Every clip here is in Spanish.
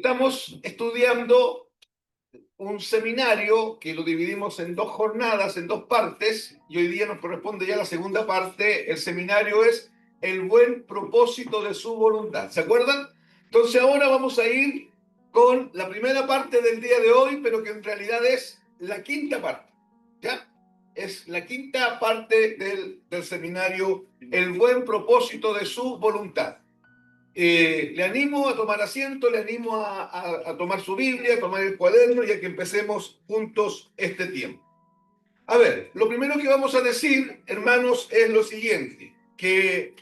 Estamos estudiando un seminario que lo dividimos en dos jornadas, en dos partes, y hoy día nos corresponde ya la segunda parte. El seminario es el buen propósito de su voluntad. ¿Se acuerdan? Entonces ahora vamos a ir con la primera parte del día de hoy, pero que en realidad es la quinta parte. ¿Ya? Es la quinta parte del seminario, el buen propósito de su voluntad. Le animo a tomar asiento, le animo a tomar su Biblia, a tomar el cuaderno y a que empecemos juntos este tiempo. A ver, lo primero que vamos a decir, hermanos, es lo siguiente, que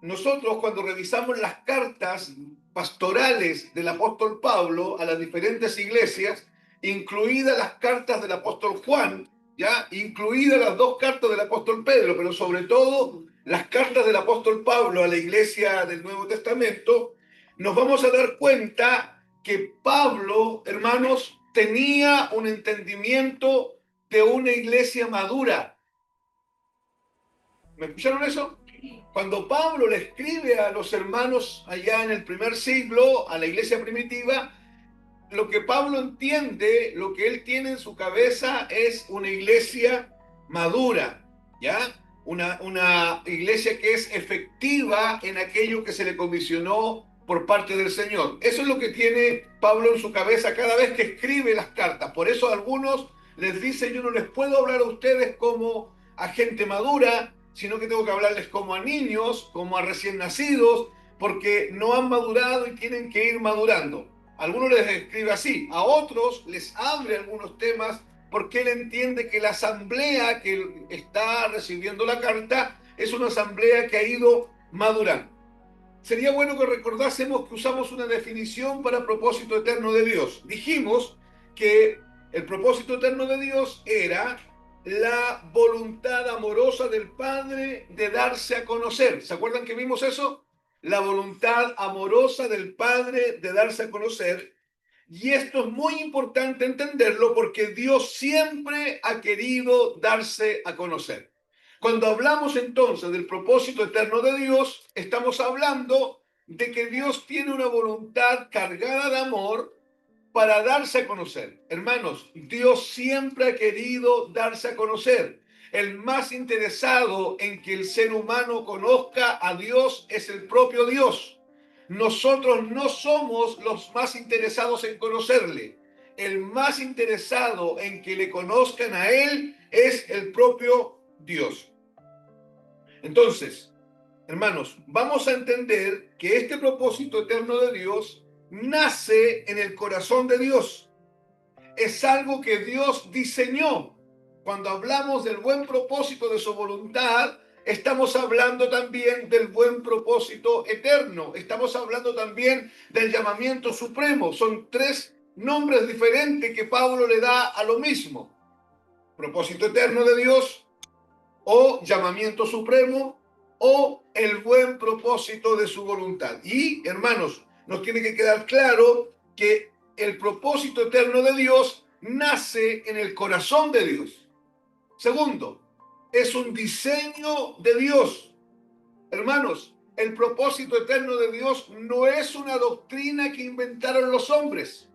nosotros cuando revisamos las cartas pastorales del apóstol Pablo a las diferentes iglesias, incluidas las cartas del apóstol Juan, ya, incluidas las dos cartas del apóstol Pedro, pero sobre todo las cartas del apóstol Pablo a la iglesia del Nuevo Testamento, nos vamos a dar cuenta que Pablo, hermanos, tenía un entendimiento de una iglesia madura. ¿Me escucharon eso? Cuando Pablo le escribe a los hermanos allá en el primer siglo, a la iglesia primitiva, lo que Pablo entiende, lo que él tiene en su cabeza es una iglesia madura, ¿ya? Una iglesia que es efectiva en aquello que se le comisionó por parte del Señor. Eso es lo que tiene Pablo en su cabeza cada vez que escribe las cartas. Por eso a algunos les dice: yo no les puedo hablar a ustedes como a gente madura, sino que tengo que hablarles como a niños, como a recién nacidos, porque no han madurado y tienen que ir madurando. A algunos les escribe así, a otros les abre algunos temas porque él entiende que la asamblea que está recibiendo la carta es una asamblea que ha ido madurando. Sería bueno que recordásemos que usamos una definición para propósito eterno de Dios. Dijimos que el propósito eterno de Dios era la voluntad amorosa del Padre de darse a conocer. ¿Se acuerdan que vimos eso? La voluntad amorosa del Padre de darse a conocer. Y esto es muy importante entenderlo porque Dios siempre ha querido darse a conocer. Cuando hablamos entonces del propósito eterno de Dios, estamos hablando de que Dios tiene una voluntad cargada de amor para darse a conocer. Hermanos, Dios siempre ha querido darse a conocer. El más interesado en que el ser humano conozca a Dios es el propio Dios. Nosotros no somos los más interesados en conocerle. El más interesado en que le conozcan a Él es el propio Dios. Entonces, hermanos, vamos a entender que este propósito eterno de Dios nace en el corazón de Dios. Es algo que Dios diseñó. Cuando hablamos del buen propósito de su voluntad, estamos hablando también del buen propósito eterno. Estamos hablando también del llamamiento supremo. Son tres nombres diferentes que Pablo le da a lo mismo: propósito eterno de Dios, o llamamiento supremo, o el buen propósito de su voluntad. Y, hermanos, nos tiene que quedar claro que el propósito eterno de Dios nace en el corazón de Dios. Segundo, es un diseño de Dios. Hermanos, el propósito eterno de Dios no es una doctrina que inventaron los hombres.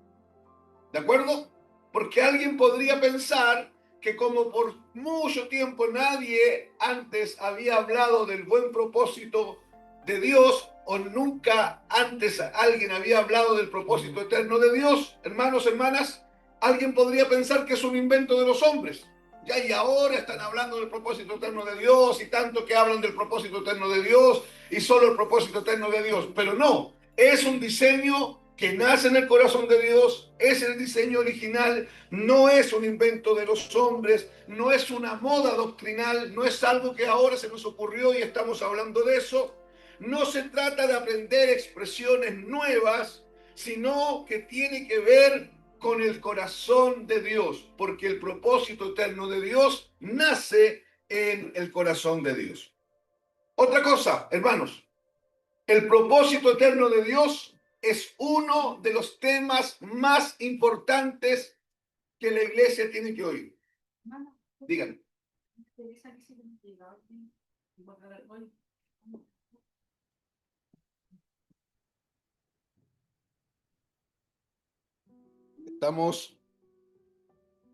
¿De acuerdo? Porque alguien podría pensar que como por mucho tiempo nadie antes había hablado del buen propósito de Dios, o nunca antes alguien había hablado del propósito eterno de Dios, hermanos, hermanas, alguien podría pensar que es un invento de los hombres. Ya, y ahora están hablando del propósito eterno de Dios, y tanto que hablan del propósito eterno de Dios, y solo el propósito eterno de Dios. Pero no, es un diseño que nace en el corazón de Dios, es el diseño original, no es un invento de los hombres, no es una moda doctrinal, no es algo que ahora se nos ocurrió y estamos hablando de eso. No se trata de aprender expresiones nuevas, sino que tiene que ver con el corazón de Dios, porque el propósito eterno de Dios nace en el corazón de Dios. Otra cosa, hermanos, el propósito eterno de Dios es uno de los temas más importantes que la iglesia tiene que oír. Díganme.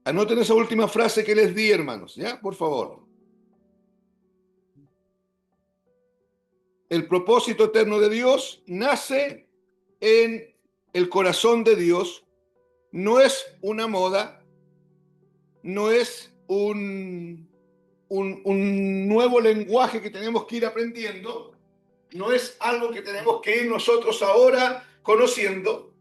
Anoten esa última frase que les di, hermanos, ¿ya? Por favor. El propósito eterno de Dios nace en el corazón de Dios. No es una moda, no es un nuevo lenguaje que tenemos que ir aprendiendo, no es algo que tenemos que ir nosotros ahora conociendo.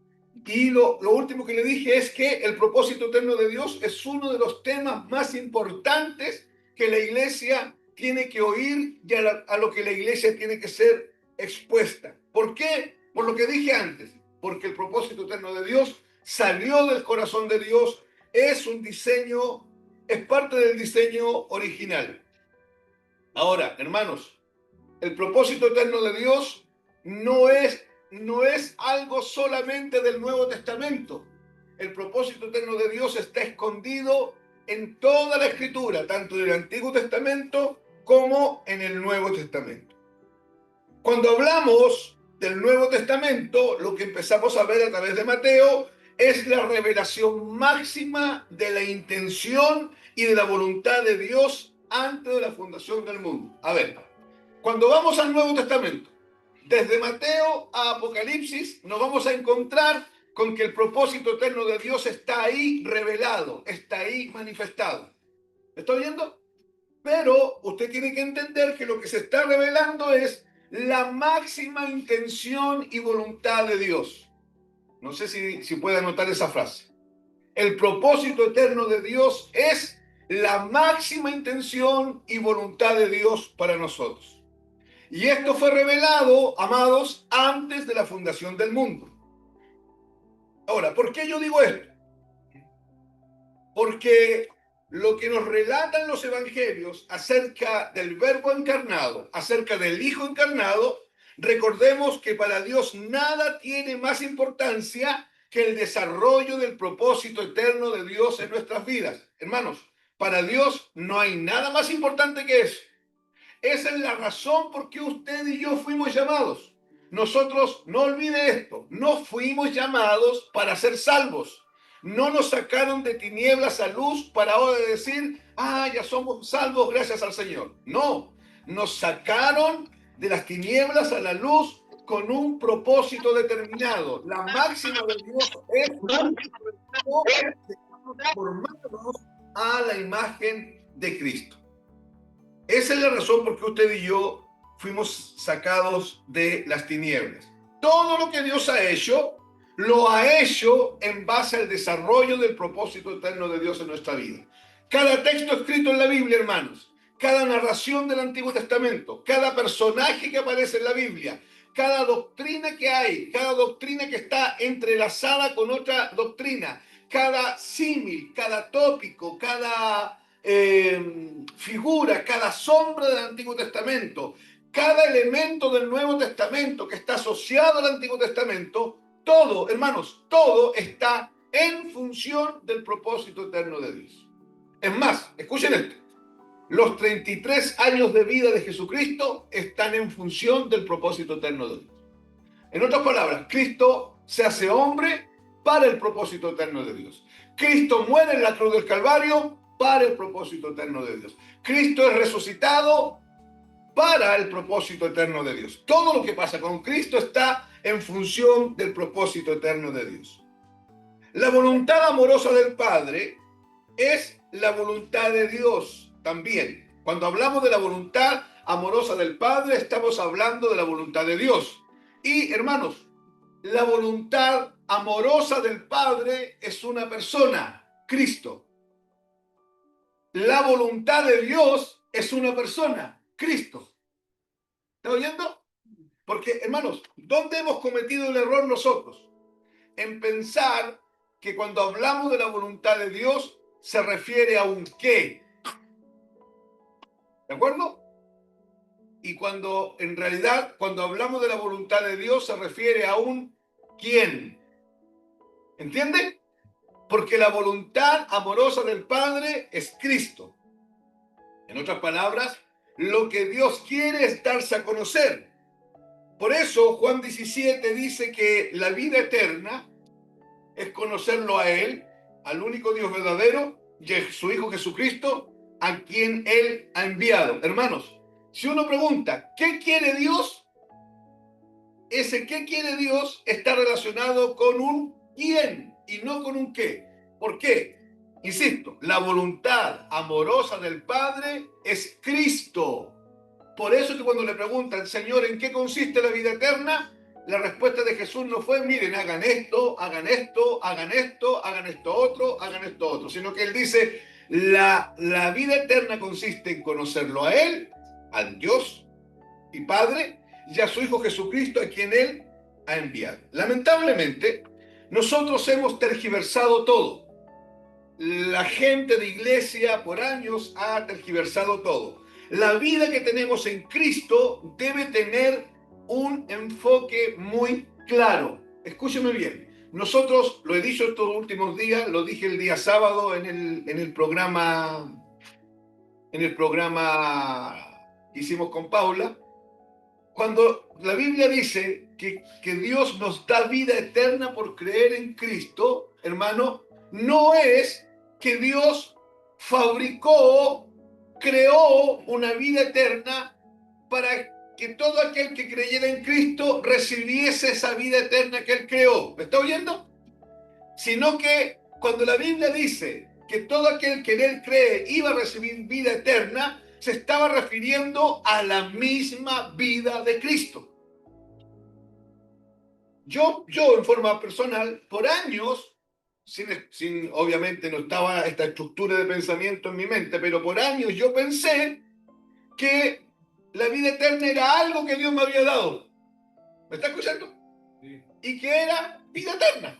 Y lo último que le dije es que el propósito eterno de Dios es uno de los temas más importantes que la iglesia tiene que oír y a lo que la iglesia tiene que ser expuesta. ¿Por qué? Por lo que dije antes, porque el propósito eterno de Dios salió del corazón de Dios, es un diseño, es parte del diseño original. Ahora, hermanos, el propósito eterno de Dios no es algo solamente del Nuevo Testamento. El propósito eterno de Dios está escondido en toda la Escritura, tanto en el Antiguo Testamento como en el Nuevo Testamento. Cuando hablamos del Nuevo Testamento, lo que empezamos a ver a través de Mateo es la revelación máxima de la intención y de la voluntad de Dios antes de la fundación del mundo. A ver, cuando vamos al Nuevo Testamento, desde Mateo a Apocalipsis, nos vamos a encontrar con que el propósito eterno de Dios está ahí revelado, está ahí manifestado. ¿Me está oyendo? Pero usted tiene que entender que lo que se está revelando es la máxima intención y voluntad de Dios. No sé si puede anotar esa frase. El propósito eterno de Dios es la máxima intención y voluntad de Dios para nosotros. Y esto fue revelado, amados, antes de la fundación del mundo. Ahora, ¿por qué yo digo esto? Porque lo que nos relatan los evangelios acerca del Verbo encarnado, acerca del Hijo encarnado, recordemos que para Dios nada tiene más importancia que el desarrollo del propósito eterno de Dios en nuestras vidas. Hermanos, para Dios no hay nada más importante que eso. Esa es la razón por qué usted y yo fuimos llamados. Nosotros, no olvide esto, no fuimos llamados para ser salvos. No nos sacaron de tinieblas a luz para ahora decir, ya somos salvos gracias al Señor. No, nos sacaron de las tinieblas a la luz con un propósito determinado. La máxima de Dios es formarnos a la imagen de Cristo. Esa es la razón por qué usted y yo fuimos sacados de las tinieblas. Todo lo que Dios ha hecho, lo ha hecho en base al desarrollo del propósito eterno de Dios en nuestra vida. Cada texto escrito en la Biblia, hermanos, cada narración del Antiguo Testamento, cada personaje que aparece en la Biblia, cada doctrina que hay, cada doctrina que está entrelazada con otra doctrina, cada símil, cada tópico, cada figura, cada sombra del Antiguo Testamento, cada elemento del Nuevo Testamento que está asociado al Antiguo Testamento, todo, hermanos, todo está en función del propósito eterno de Dios. Es más, escuchen esto, los 33 años de vida de Jesucristo están en función del propósito eterno de Dios. En otras palabras, Cristo se hace hombre para el propósito eterno de Dios. Cristo muere en la cruz del Calvario para el propósito eterno de Dios. Cristo es resucitado para el propósito eterno de Dios. Todo lo que pasa con Cristo está en función del propósito eterno de Dios. La voluntad amorosa del Padre es la voluntad de Dios también. Cuando hablamos de la voluntad amorosa del Padre, estamos hablando de la voluntad de Dios. Y, hermanos, la voluntad amorosa del Padre es una persona, Cristo. La voluntad de Dios es una persona, Cristo. ¿Está oyendo? Porque, hermanos, ¿dónde hemos cometido el error nosotros? En pensar que cuando hablamos de la voluntad de Dios se refiere a un qué. ¿De acuerdo? Y cuando, en realidad, cuando hablamos de la voluntad de Dios se refiere a un quién. ¿Entiende? Porque la voluntad amorosa del Padre es Cristo. En otras palabras, lo que Dios quiere es darse a conocer. Por eso Juan 17 dice que la vida eterna es conocerlo a Él, al único Dios verdadero, y a su Hijo Jesucristo, a quien Él ha enviado. Hermanos, si uno pregunta, ¿qué quiere Dios? Ese ¿qué quiere Dios? Está relacionado con un quién y no con un qué. ¿Por qué? Insisto, la voluntad amorosa del Padre es Cristo. Por eso que cuando le preguntan, Señor, ¿en qué consiste la vida eterna? La respuesta de Jesús no fue, miren, hagan esto, hagan esto, hagan esto, hagan esto otro, hagan esto otro, sino que Él dice, la vida eterna consiste en conocerlo a Él, al Dios y Padre, y a su Hijo Jesucristo, a quien Él ha enviado. Lamentablemente, nosotros hemos tergiversado todo. La gente de iglesia por años ha tergiversado todo. La vida que tenemos en Cristo debe tener un enfoque muy claro. Escúcheme bien. Nosotros, lo he dicho estos últimos días, lo dije el día sábado en el programa que hicimos con Paula. Cuando la Biblia dice que Dios nos da vida eterna por creer en Cristo, hermano, no es que Dios fabricó, creó una vida eterna para que todo aquel que creyera en Cristo recibiese esa vida eterna que Él creó. ¿Me está oyendo? Sino que cuando la Biblia dice que todo aquel que en Él cree iba a recibir vida eterna, se estaba refiriendo a la misma vida de Cristo. Yo en forma personal, por años, obviamente no estaba esta estructura de pensamiento en mi mente, pero por años yo pensé que la vida eterna era algo que Dios me había dado. ¿Me está escuchando? Sí. Y que era vida eterna.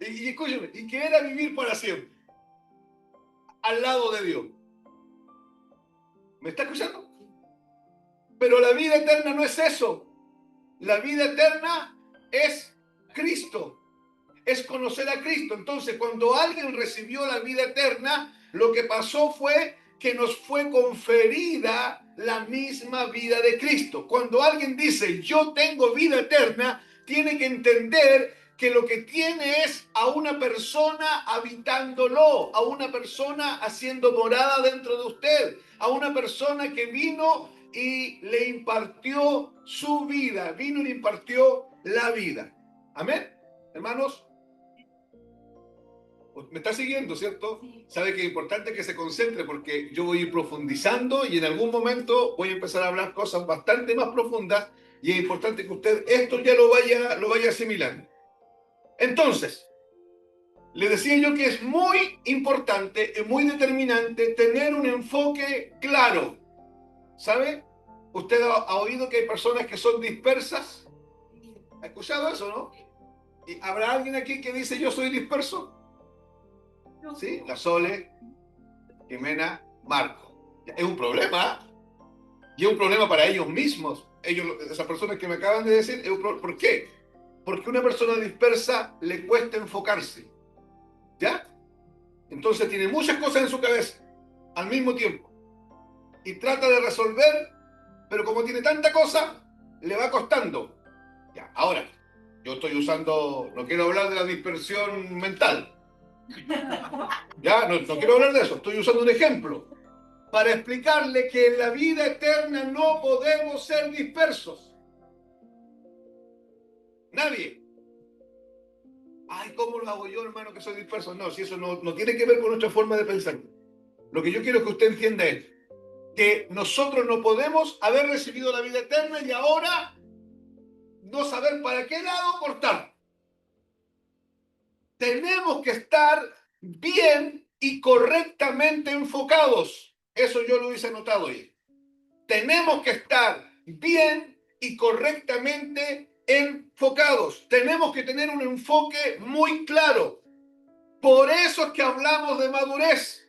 y escúchame, y que era vivir para siempre, al lado de Dios. ¿Me está escuchando? Pero la vida eterna no es eso. La vida eterna es Cristo, es conocer a Cristo. Entonces, cuando alguien recibió la vida eterna, lo que pasó fue que nos fue conferida la misma vida de Cristo. Cuando alguien dice, yo tengo vida eterna, tiene que entender que lo que tiene es a una persona habitándolo, a una persona haciendo morada dentro de usted, a una persona que vino y le impartió su vida, vino y le impartió la vida. Amén, hermanos. Me está siguiendo, ¿cierto? Sabe que es importante que se concentre porque yo voy a ir profundizando y en algún momento voy a empezar a hablar cosas bastante más profundas y es importante que usted esto ya lo vaya asimilando. Entonces, le decía yo que es muy importante y muy determinante tener un enfoque claro. ¿Sabe? ¿Usted ha oído que hay personas que son dispersas? ¿Ha escuchado eso, no? ¿Y habrá alguien aquí que dice yo soy disperso? Sí, la Sole, Jimena, Marco. Es un problema. Y es un problema para ellos mismos. Esas personas que me acaban de decir, ¿por qué? Porque a una persona dispersa le cuesta enfocarse. ¿Ya? Entonces tiene muchas cosas en su cabeza al mismo tiempo. Y trata de resolver, pero como tiene tanta cosa, le va costando. Ya, ahora, yo estoy usando, no quiero hablar de la dispersión mental. Ya, no quiero hablar de eso, estoy usando un ejemplo para explicarle que en la vida eterna no podemos ser dispersos. Nadie. Ay, ¿cómo lo hago yo, hermano, que soy disperso? No, si eso no tiene que ver con nuestra forma de pensar. Lo que yo quiero que usted entienda es que nosotros no podemos haber recibido la vida eterna y ahora no saber para qué lado cortar. Tenemos que estar bien y correctamente enfocados. Eso yo lo hice anotado ahí. Tenemos que estar bien y correctamente enfocados. Tenemos que tener un enfoque muy claro. Por eso es que hablamos de madurez.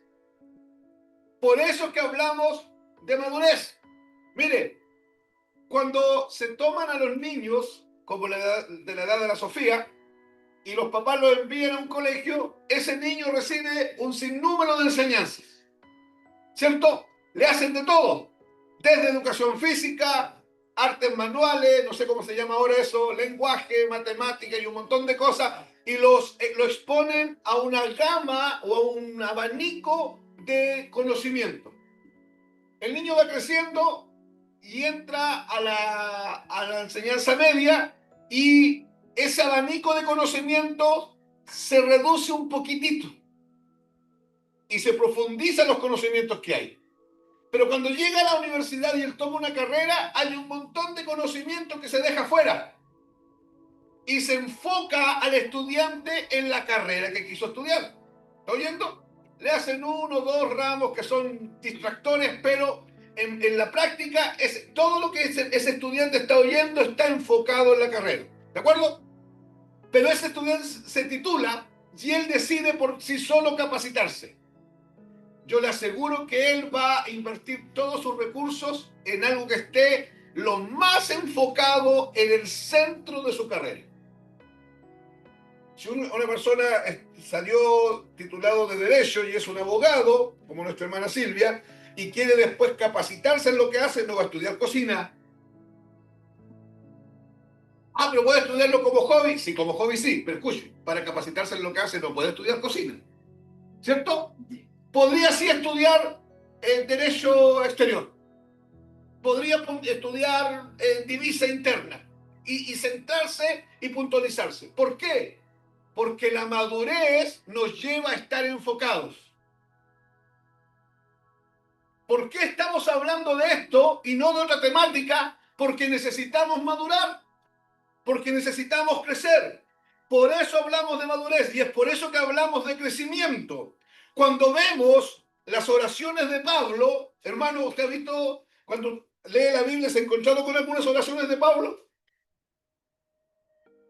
Por eso es que hablamos de madurez. Mire, cuando se toman a los niños, como de la edad de la Sofía, y los papás lo envían a un colegio, ese niño recibe un sinnúmero de enseñanzas, ¿cierto? Le hacen de todo, desde educación física, artes manuales, no sé cómo se llama ahora eso, lenguaje, matemática y un montón de cosas, y lo exponen a una gama o a un abanico de conocimiento. El niño va creciendo y entra a la enseñanza media y ese abanico de conocimiento se reduce un poquitito y se profundizan los conocimientos que hay. Pero cuando llega a la universidad y él toma una carrera, hay un montón de conocimientos que se deja fuera y se enfoca al estudiante en la carrera que quiso estudiar. ¿Está oyendo? Le hacen uno o dos ramos que son distractores, pero en la práctica todo lo que ese estudiante está oyendo está enfocado en la carrera. ¿De acuerdo? Pero ese estudiante se titula y él decide por sí solo capacitarse. Yo le aseguro que él va a invertir todos sus recursos en algo que esté lo más enfocado en el centro de su carrera. Si una persona salió titulado de Derecho y es un abogado, como nuestra hermana Silvia, y quiere después capacitarse en lo que hace, no va a estudiar cocina. Ah, pero puede estudiarlo como hobby. Sí, como hobby sí, pero escuche, para capacitarse en lo que hace no puede estudiar cocina. ¿Cierto? Podría sí estudiar Derecho Exterior. Podría estudiar divisa interna y centrarse y puntualizarse. ¿Por qué? Porque la madurez nos lleva a estar enfocados. ¿Por qué estamos hablando de esto y no de otra temática? Porque necesitamos madurar, porque necesitamos crecer. Por eso hablamos de madurez y es por eso que hablamos de crecimiento. Cuando vemos las oraciones de Pablo, hermano, ¿usted ha visto cuando lee la Biblia se ha encontrado con algunas oraciones de Pablo?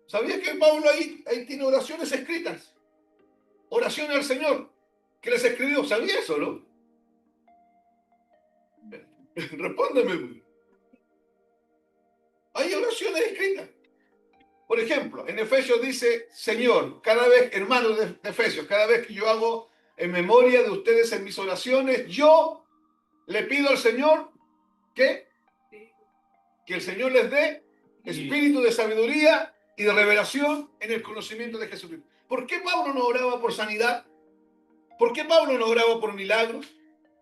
¿Sabía que Pablo ahí tiene oraciones escritas? Oraciones al Señor que les escribió. ¿Sabía eso, no? Respóndeme. Hay oraciones escritas. Por ejemplo, en Efesios dice, Señor, cada vez, hermanos de Efesios, cada vez que yo hago en memoria de ustedes en mis oraciones, yo le pido al Señor que el Señor les dé espíritu de sabiduría y de revelación en el conocimiento de Jesucristo. ¿Por qué Pablo no oraba por sanidad? ¿Por qué Pablo no oraba por milagros?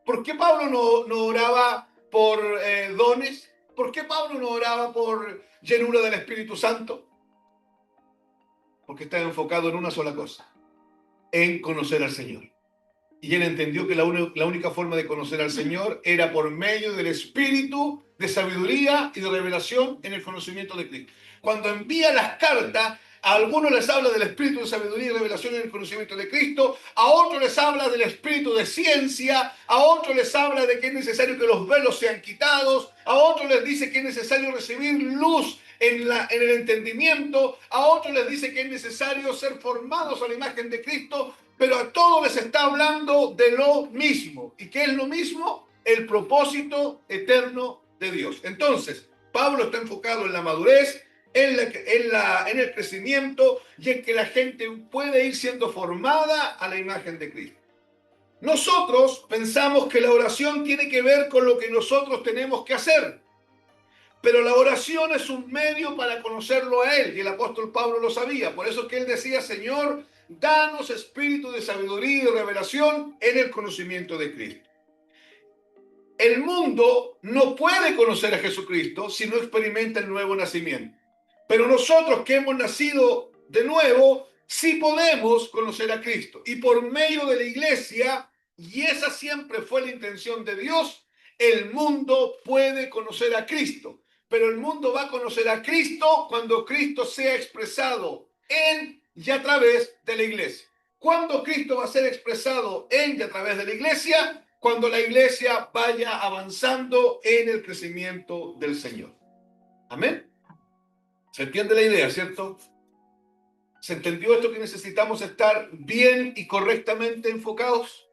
¿Por qué Pablo no oraba por dones? ¿Por qué Pablo no oraba por llenura del Espíritu Santo? Porque estaba enfocado en una sola cosa, en conocer al Señor. Y él entendió que la única forma de conocer al Señor era por medio del Espíritu de sabiduría y de revelación en el conocimiento de Cristo. Cuando envía las cartas, a algunos les habla del Espíritu de sabiduría y revelación en el conocimiento de Cristo, a otros les habla del Espíritu de ciencia, a otros les habla de que es necesario que los velos sean quitados, a otros les dice que es necesario recibir luz en el entendimiento, a otros les dice que es necesario ser formados a la imagen de Cristo, pero a todos les está hablando de lo mismo. ¿Y qué es lo mismo? El propósito eterno de Dios. Entonces, Pablo está enfocado en la madurez, en el crecimiento y en que la gente puede ir siendo formada a la imagen de Cristo. Nosotros pensamos que la oración tiene que ver con lo que nosotros tenemos que hacer. Pero la oración es un medio para conocerlo a Él, y el apóstol Pablo lo sabía. Por eso es que él decía, Señor, danos espíritu de sabiduría y de revelación en el conocimiento de Cristo. El mundo no puede conocer a Jesucristo si no experimenta el nuevo nacimiento. Pero nosotros que hemos nacido de nuevo, sí podemos conocer a Cristo. Y por medio de la iglesia, y esa siempre fue la intención de Dios, el mundo puede conocer a Cristo. Pero el mundo va a conocer a Cristo cuando Cristo sea expresado en y a través de la iglesia. ¿Cuándo Cristo va a ser expresado en y a través de la iglesia? Cuando la iglesia vaya avanzando en el crecimiento del Señor. Amén. ¿Se entiende la idea, cierto? ¿Se entendió esto que necesitamos estar bien y correctamente enfocados?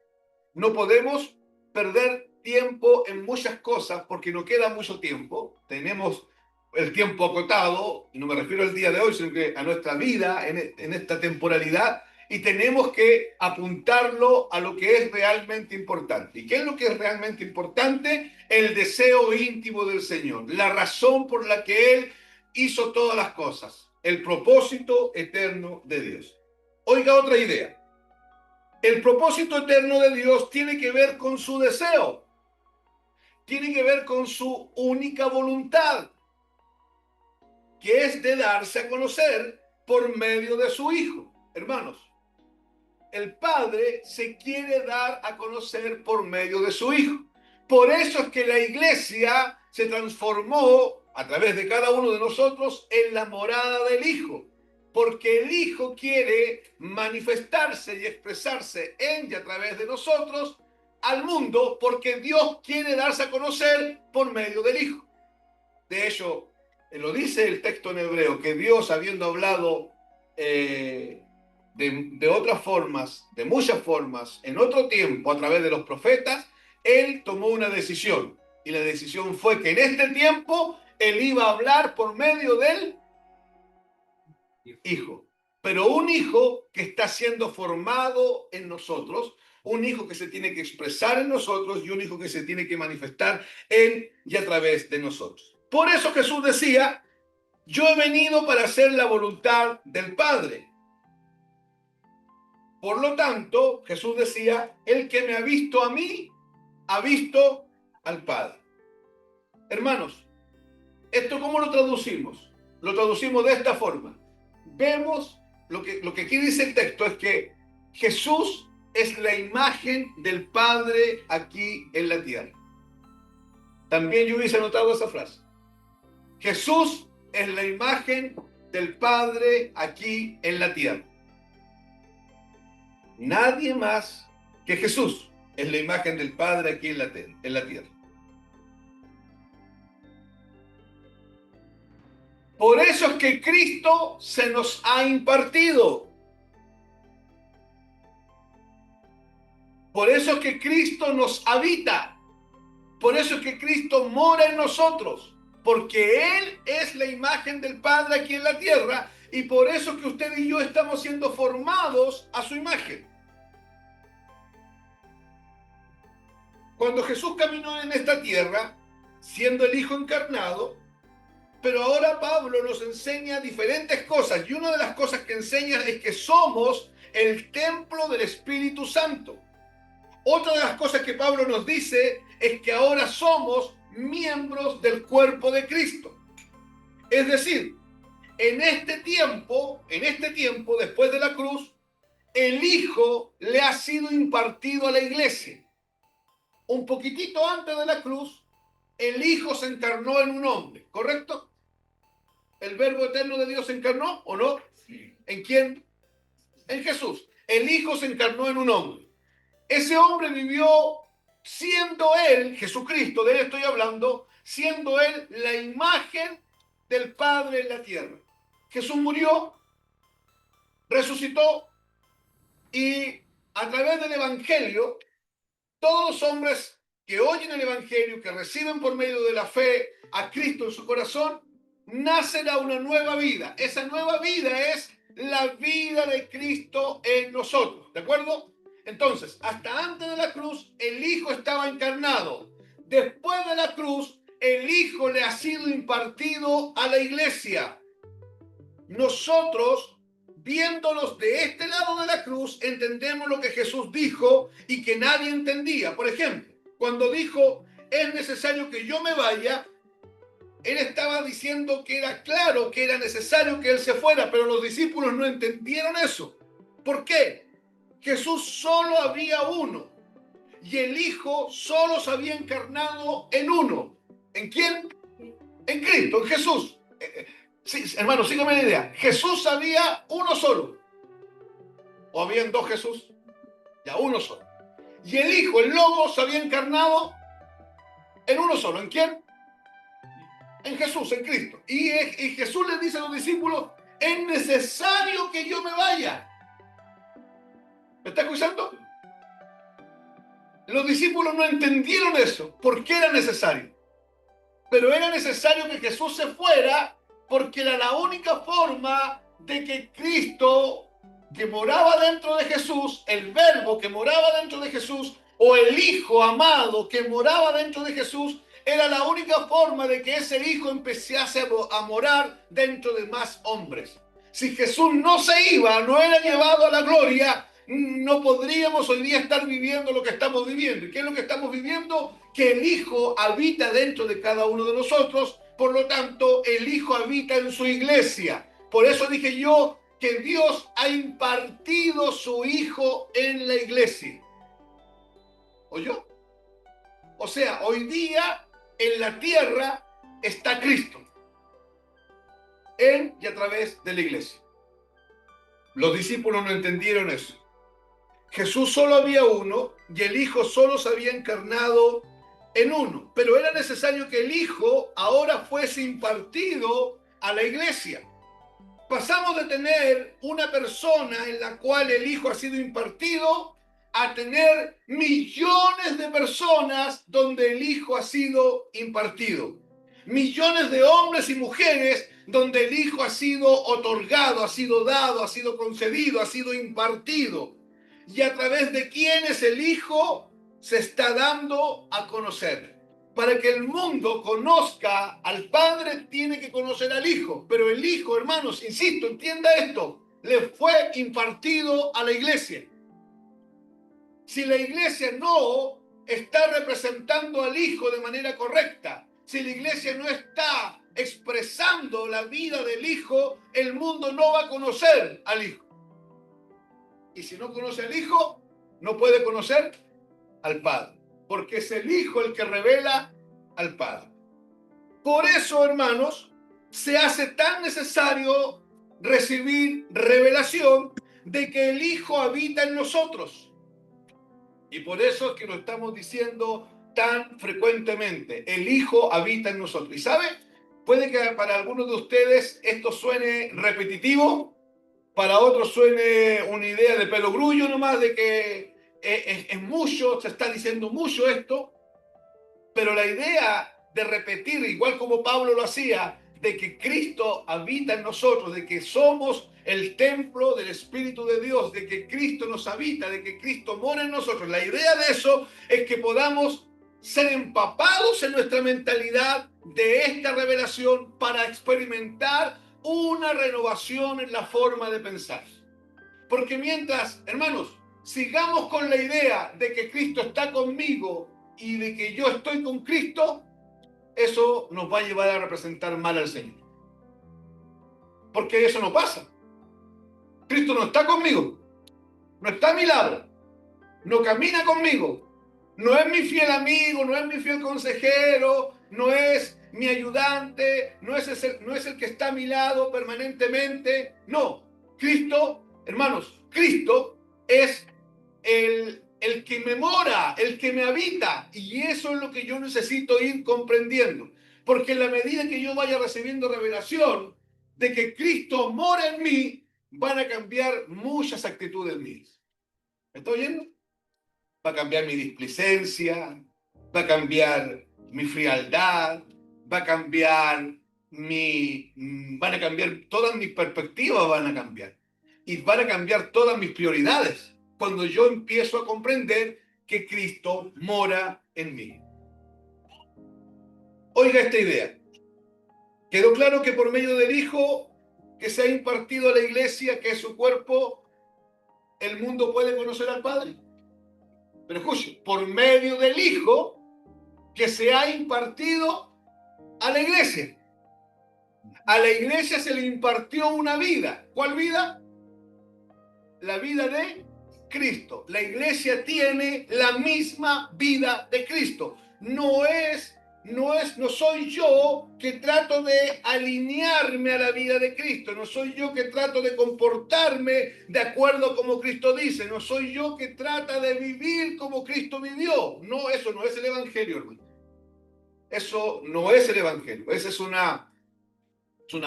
No podemos perder tiempo en muchas cosas porque no queda mucho tiempo. Tenemos el tiempo acotado, y no me refiero al día de hoy, sino que a nuestra vida en esta temporalidad, y tenemos que apuntarlo a lo que es realmente importante. ¿Y qué es lo que es realmente importante? El deseo íntimo del Señor, la razón por la que Él hizo todas las cosas, el propósito eterno de Dios. Oiga otra idea. El propósito eterno de Dios tiene que ver con su deseo, tiene que ver con su única voluntad, que es de darse a conocer por medio de su Hijo. Hermanos, el Padre se quiere dar a conocer por medio de su Hijo. Por eso es que la iglesia se transformó a través de cada uno de nosotros en la morada del Hijo. Porque el Hijo quiere manifestarse y expresarse en y a través de nosotros al mundo, porque Dios quiere darse a conocer por medio del Hijo. De hecho, lo dice el texto en hebreo, que Dios, habiendo hablado de otras formas, de muchas formas, en otro tiempo, a través de los profetas, Él tomó una decisión. Y la decisión fue que en este tiempo Él iba a hablar por medio del Hijo. Pero un Hijo que está siendo formado en nosotros, un Hijo que se tiene que expresar en nosotros y un Hijo que se tiene que manifestar en y a través de nosotros. Por eso Jesús decía, yo he venido para hacer la voluntad del Padre. Por lo tanto, Jesús decía, el que me ha visto a mí, ha visto al Padre. Hermanos, ¿esto cómo lo traducimos? Lo traducimos de esta forma. Vemos, lo que aquí dice el texto es que Jesús es la imagen del Padre aquí en la tierra. También yo hubiese anotado esa frase. Jesús es la imagen del Padre aquí en la tierra. Nadie más que Jesús es la imagen del Padre aquí en la tierra. Por eso es que Cristo se nos ha impartido. Por eso es que Cristo nos habita. Por eso es que Cristo mora en nosotros. Porque Él es la imagen del Padre aquí en la tierra. Y por eso es que usted y yo estamos siendo formados a su imagen. Cuando Jesús caminó en esta tierra, siendo el Hijo encarnado, pero ahora Pablo nos enseña diferentes cosas. Y una de las cosas que enseña es que somos el templo del Espíritu Santo. Otra de las cosas que Pablo nos dice es que ahora somos miembros del cuerpo de Cristo. Es decir, en este tiempo, después de la cruz, el Hijo le ha sido impartido a la iglesia. Un poquitito antes de la cruz, el Hijo se encarnó en un hombre, ¿correcto? ¿El Verbo eterno de Dios se encarnó o no? Sí. ¿En quién? En Jesús. El Hijo se encarnó en un hombre. Ese hombre vivió siendo Él, Jesucristo, de Él estoy hablando, siendo Él la imagen del Padre en la tierra. Jesús murió, resucitó y a través del Evangelio, todos los hombres que oyen el Evangelio, que reciben por medio de la fe a Cristo en su corazón, nacen a una nueva vida. Esa nueva vida es la vida de Cristo en nosotros, ¿de acuerdo? Entonces, hasta antes de la cruz, el Hijo estaba encarnado. Después de la cruz, el Hijo le ha sido impartido a la iglesia. Nosotros, viéndolos de este lado de la cruz, entendemos lo que Jesús dijo y que nadie entendía. Por ejemplo, cuando dijo, es necesario que yo me vaya, Él estaba diciendo que era claro que era necesario que Él se fuera, pero los discípulos no entendieron eso. ¿Por qué? Jesús solo había uno y el Hijo solo se había encarnado en uno. ¿En quién? En Cristo, en Jesús. Sí, hermano, sígame la idea. Jesús había uno solo. ¿O habían dos Jesús? Ya, uno solo. Y el Hijo, el Logos, se había encarnado en uno solo. ¿En quién? En Jesús, en Cristo. Y Jesús le dice a los discípulos, es necesario que yo me vaya. ¿Me está escuchando? Los discípulos no entendieron eso. ¿Por qué era necesario? Pero era necesario que Jesús se fuera porque era la única forma de que Cristo, que moraba dentro de Jesús, el Verbo que moraba dentro de Jesús, o el Hijo amado que moraba dentro de Jesús, era la única forma de que ese Hijo empezase a morar dentro de más hombres. Si Jesús no se iba, no era llevado a la gloria, no podríamos hoy día estar viviendo lo que estamos viviendo. ¿Y qué es lo que estamos viviendo? Que el Hijo habita dentro de cada uno de nosotros, por lo tanto, el Hijo habita en su iglesia. Por eso dije yo que Dios ha impartido su Hijo en la iglesia. ¿Oyó? O sea, hoy día en la tierra está Cristo, en y a través de la iglesia. Los discípulos no entendieron eso. Jesús solo había uno y el Hijo solo se había encarnado en uno. Pero era necesario que el Hijo ahora fuese impartido a la iglesia. Pasamos de tener una persona en la cual el Hijo ha sido impartido a tener millones de personas donde el Hijo ha sido impartido. Millones de hombres y mujeres donde el Hijo ha sido otorgado, ha sido dado, ha sido concedido, ha sido impartido. Y a través de quienes el Hijo se está dando a conocer. Para que el mundo conozca al Padre, tiene que conocer al Hijo. Pero el Hijo, hermanos, insisto, entienda esto, le fue impartido a la iglesia. Si la iglesia no está representando al Hijo de manera correcta, si la iglesia no está expresando la vida del Hijo, el mundo no va a conocer al Hijo. Y si no conoce al Hijo, no puede conocer al Padre, porque es el Hijo el que revela al Padre. Por eso, hermanos, se hace tan necesario recibir revelación de que el Hijo habita en nosotros. Y por eso es que lo estamos diciendo tan frecuentemente. El Hijo habita en nosotros. ¿Y sabe? Puede que para algunos de ustedes esto suene repetitivo, para otros suene una idea de pelogrullo nomás, de que es mucho, se está diciendo mucho esto, pero la idea de repetir, igual como Pablo lo hacía, de que Cristo habita en nosotros, de que somos el templo del Espíritu de Dios, de que Cristo nos habita, de que Cristo mora en nosotros. La idea de eso es que podamos ser empapados en nuestra mentalidad de esta revelación para experimentar una renovación en la forma de pensar. Porque mientras, hermanos, sigamos con la idea de que Cristo está conmigo y de que yo estoy con Cristo, eso nos va a llevar a representar mal al Señor. Porque eso no pasa. Cristo no está conmigo, no está a mi lado, no camina conmigo, no es mi fiel amigo, no es mi fiel consejero, no es mi ayudante, no es el que está a mi lado permanentemente. No, Cristo, hermanos, Cristo es el que me mora, el que me habita. Y eso es lo que yo necesito ir comprendiendo. Porque en la medida que yo vaya recibiendo revelación de que Cristo mora en mí, van a cambiar muchas actitudes mías. ¿Me estoy oyendo? Va a cambiar mi displicencia, va a cambiar mi frialdad, va a cambiar van a cambiar todas mis perspectivas, van a cambiar. Y van a cambiar todas mis prioridades cuando yo empiezo a comprender que Cristo mora en mí. Oiga esta idea. ¿Quedó claro que por medio del Hijo que se ha impartido a la iglesia, que es su cuerpo, el mundo puede conocer al Padre? Pero escuche, por medio del Hijo que se ha impartido a la iglesia. A la iglesia se le impartió una vida. ¿Cuál vida? La vida de Cristo. La iglesia tiene la misma vida de Cristo. No soy yo que trato de alinearme a la vida de Cristo. No soy yo que trato de comportarme de acuerdo como Cristo dice. No soy yo que trata de vivir como Cristo vivió. No, eso no es el evangelio, hermano. Eso no es el evangelio. Esa es una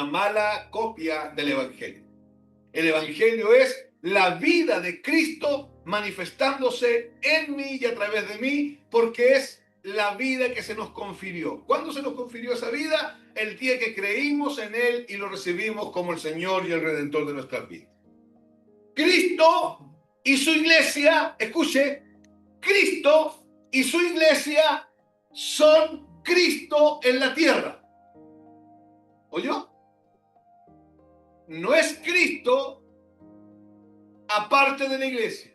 mala copia del evangelio. El evangelio es la vida de Cristo manifestándose en mí y a través de mí, porque es la vida que se nos confirió. ¿Cuándo se nos confirió esa vida? El día que creímos en Él y lo recibimos como el Señor y el Redentor de nuestras vidas. Cristo y su iglesia, escuche, Cristo y su iglesia son Cristo en la tierra. ¿Oyó? no es Cristo aparte de la iglesia.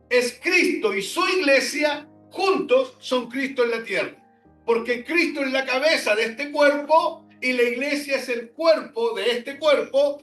Es Cristo y su iglesia juntos son Cristo en la tierra. Porque Cristo es la cabeza de este cuerpo y la iglesia es el cuerpo de este cuerpo.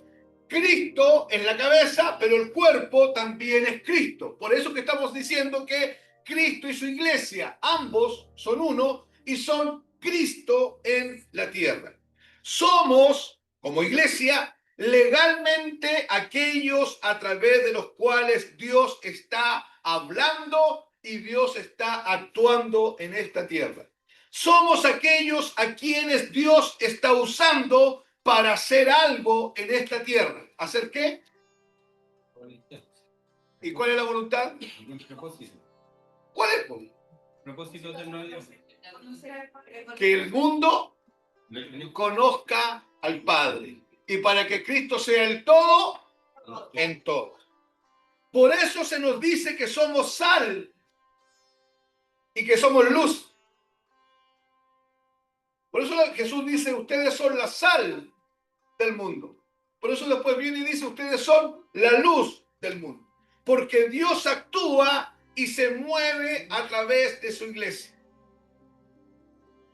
Cristo es la cabeza, pero el cuerpo también es Cristo. Por eso que estamos diciendo que Cristo y su iglesia, ambos son uno y son Cristo en la tierra. Somos, como iglesia, legalmente aquellos a través de los cuales Dios está hablando y Dios está actuando en esta tierra. Somos aquellos a quienes Dios está usando para hacer algo en esta tierra. ¿Hacer qué? ¿Y cuál es la voluntad? ¿Cuál es? Propósito eterno de Dios. Que el mundo conozca al Padre y para que Cristo sea el todo en todo. Por eso se nos dice que somos sal y que somos luz. Por eso Jesús dice, ustedes son la sal del mundo. Por eso después viene y dice, ustedes son la luz del mundo. Porque Dios actúa y se mueve a través de su iglesia.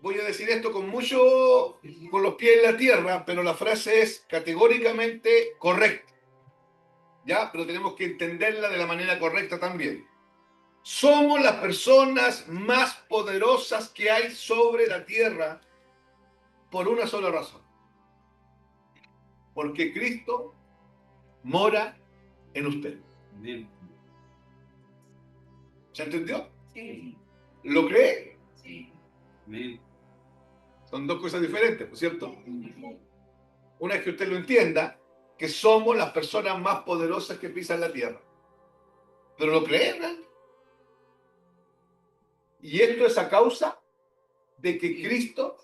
Voy a decir esto con los pies en la tierra, pero la frase es categóricamente correcta. ¿Ya? Pero tenemos que entenderla de la manera correcta también. Somos las personas más poderosas que hay sobre la tierra por una sola razón. Porque Cristo mora en usted. Bien. ¿Se entendió? Sí. ¿Lo cree? Sí. Bien. Son dos cosas diferentes, ¿no es cierto? Una es que usted lo entienda, que somos las personas más poderosas que pisan la tierra. ¿Pero lo cree, ¿verdad? Y esto es a causa de que Cristo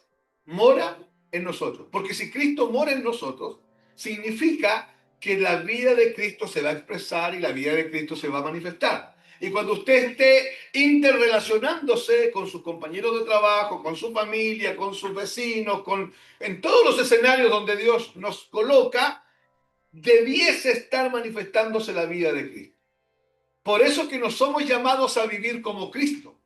mora en nosotros. Porque si Cristo mora en nosotros, significa que la vida de Cristo se va a expresar y la vida de Cristo se va a manifestar. Y cuando usted esté interrelacionándose con sus compañeros de trabajo, con su familia, con sus vecinos, en todos los escenarios donde Dios nos coloca, debiese estar manifestándose la vida de Cristo. Por eso que no somos llamados a vivir como Cristo.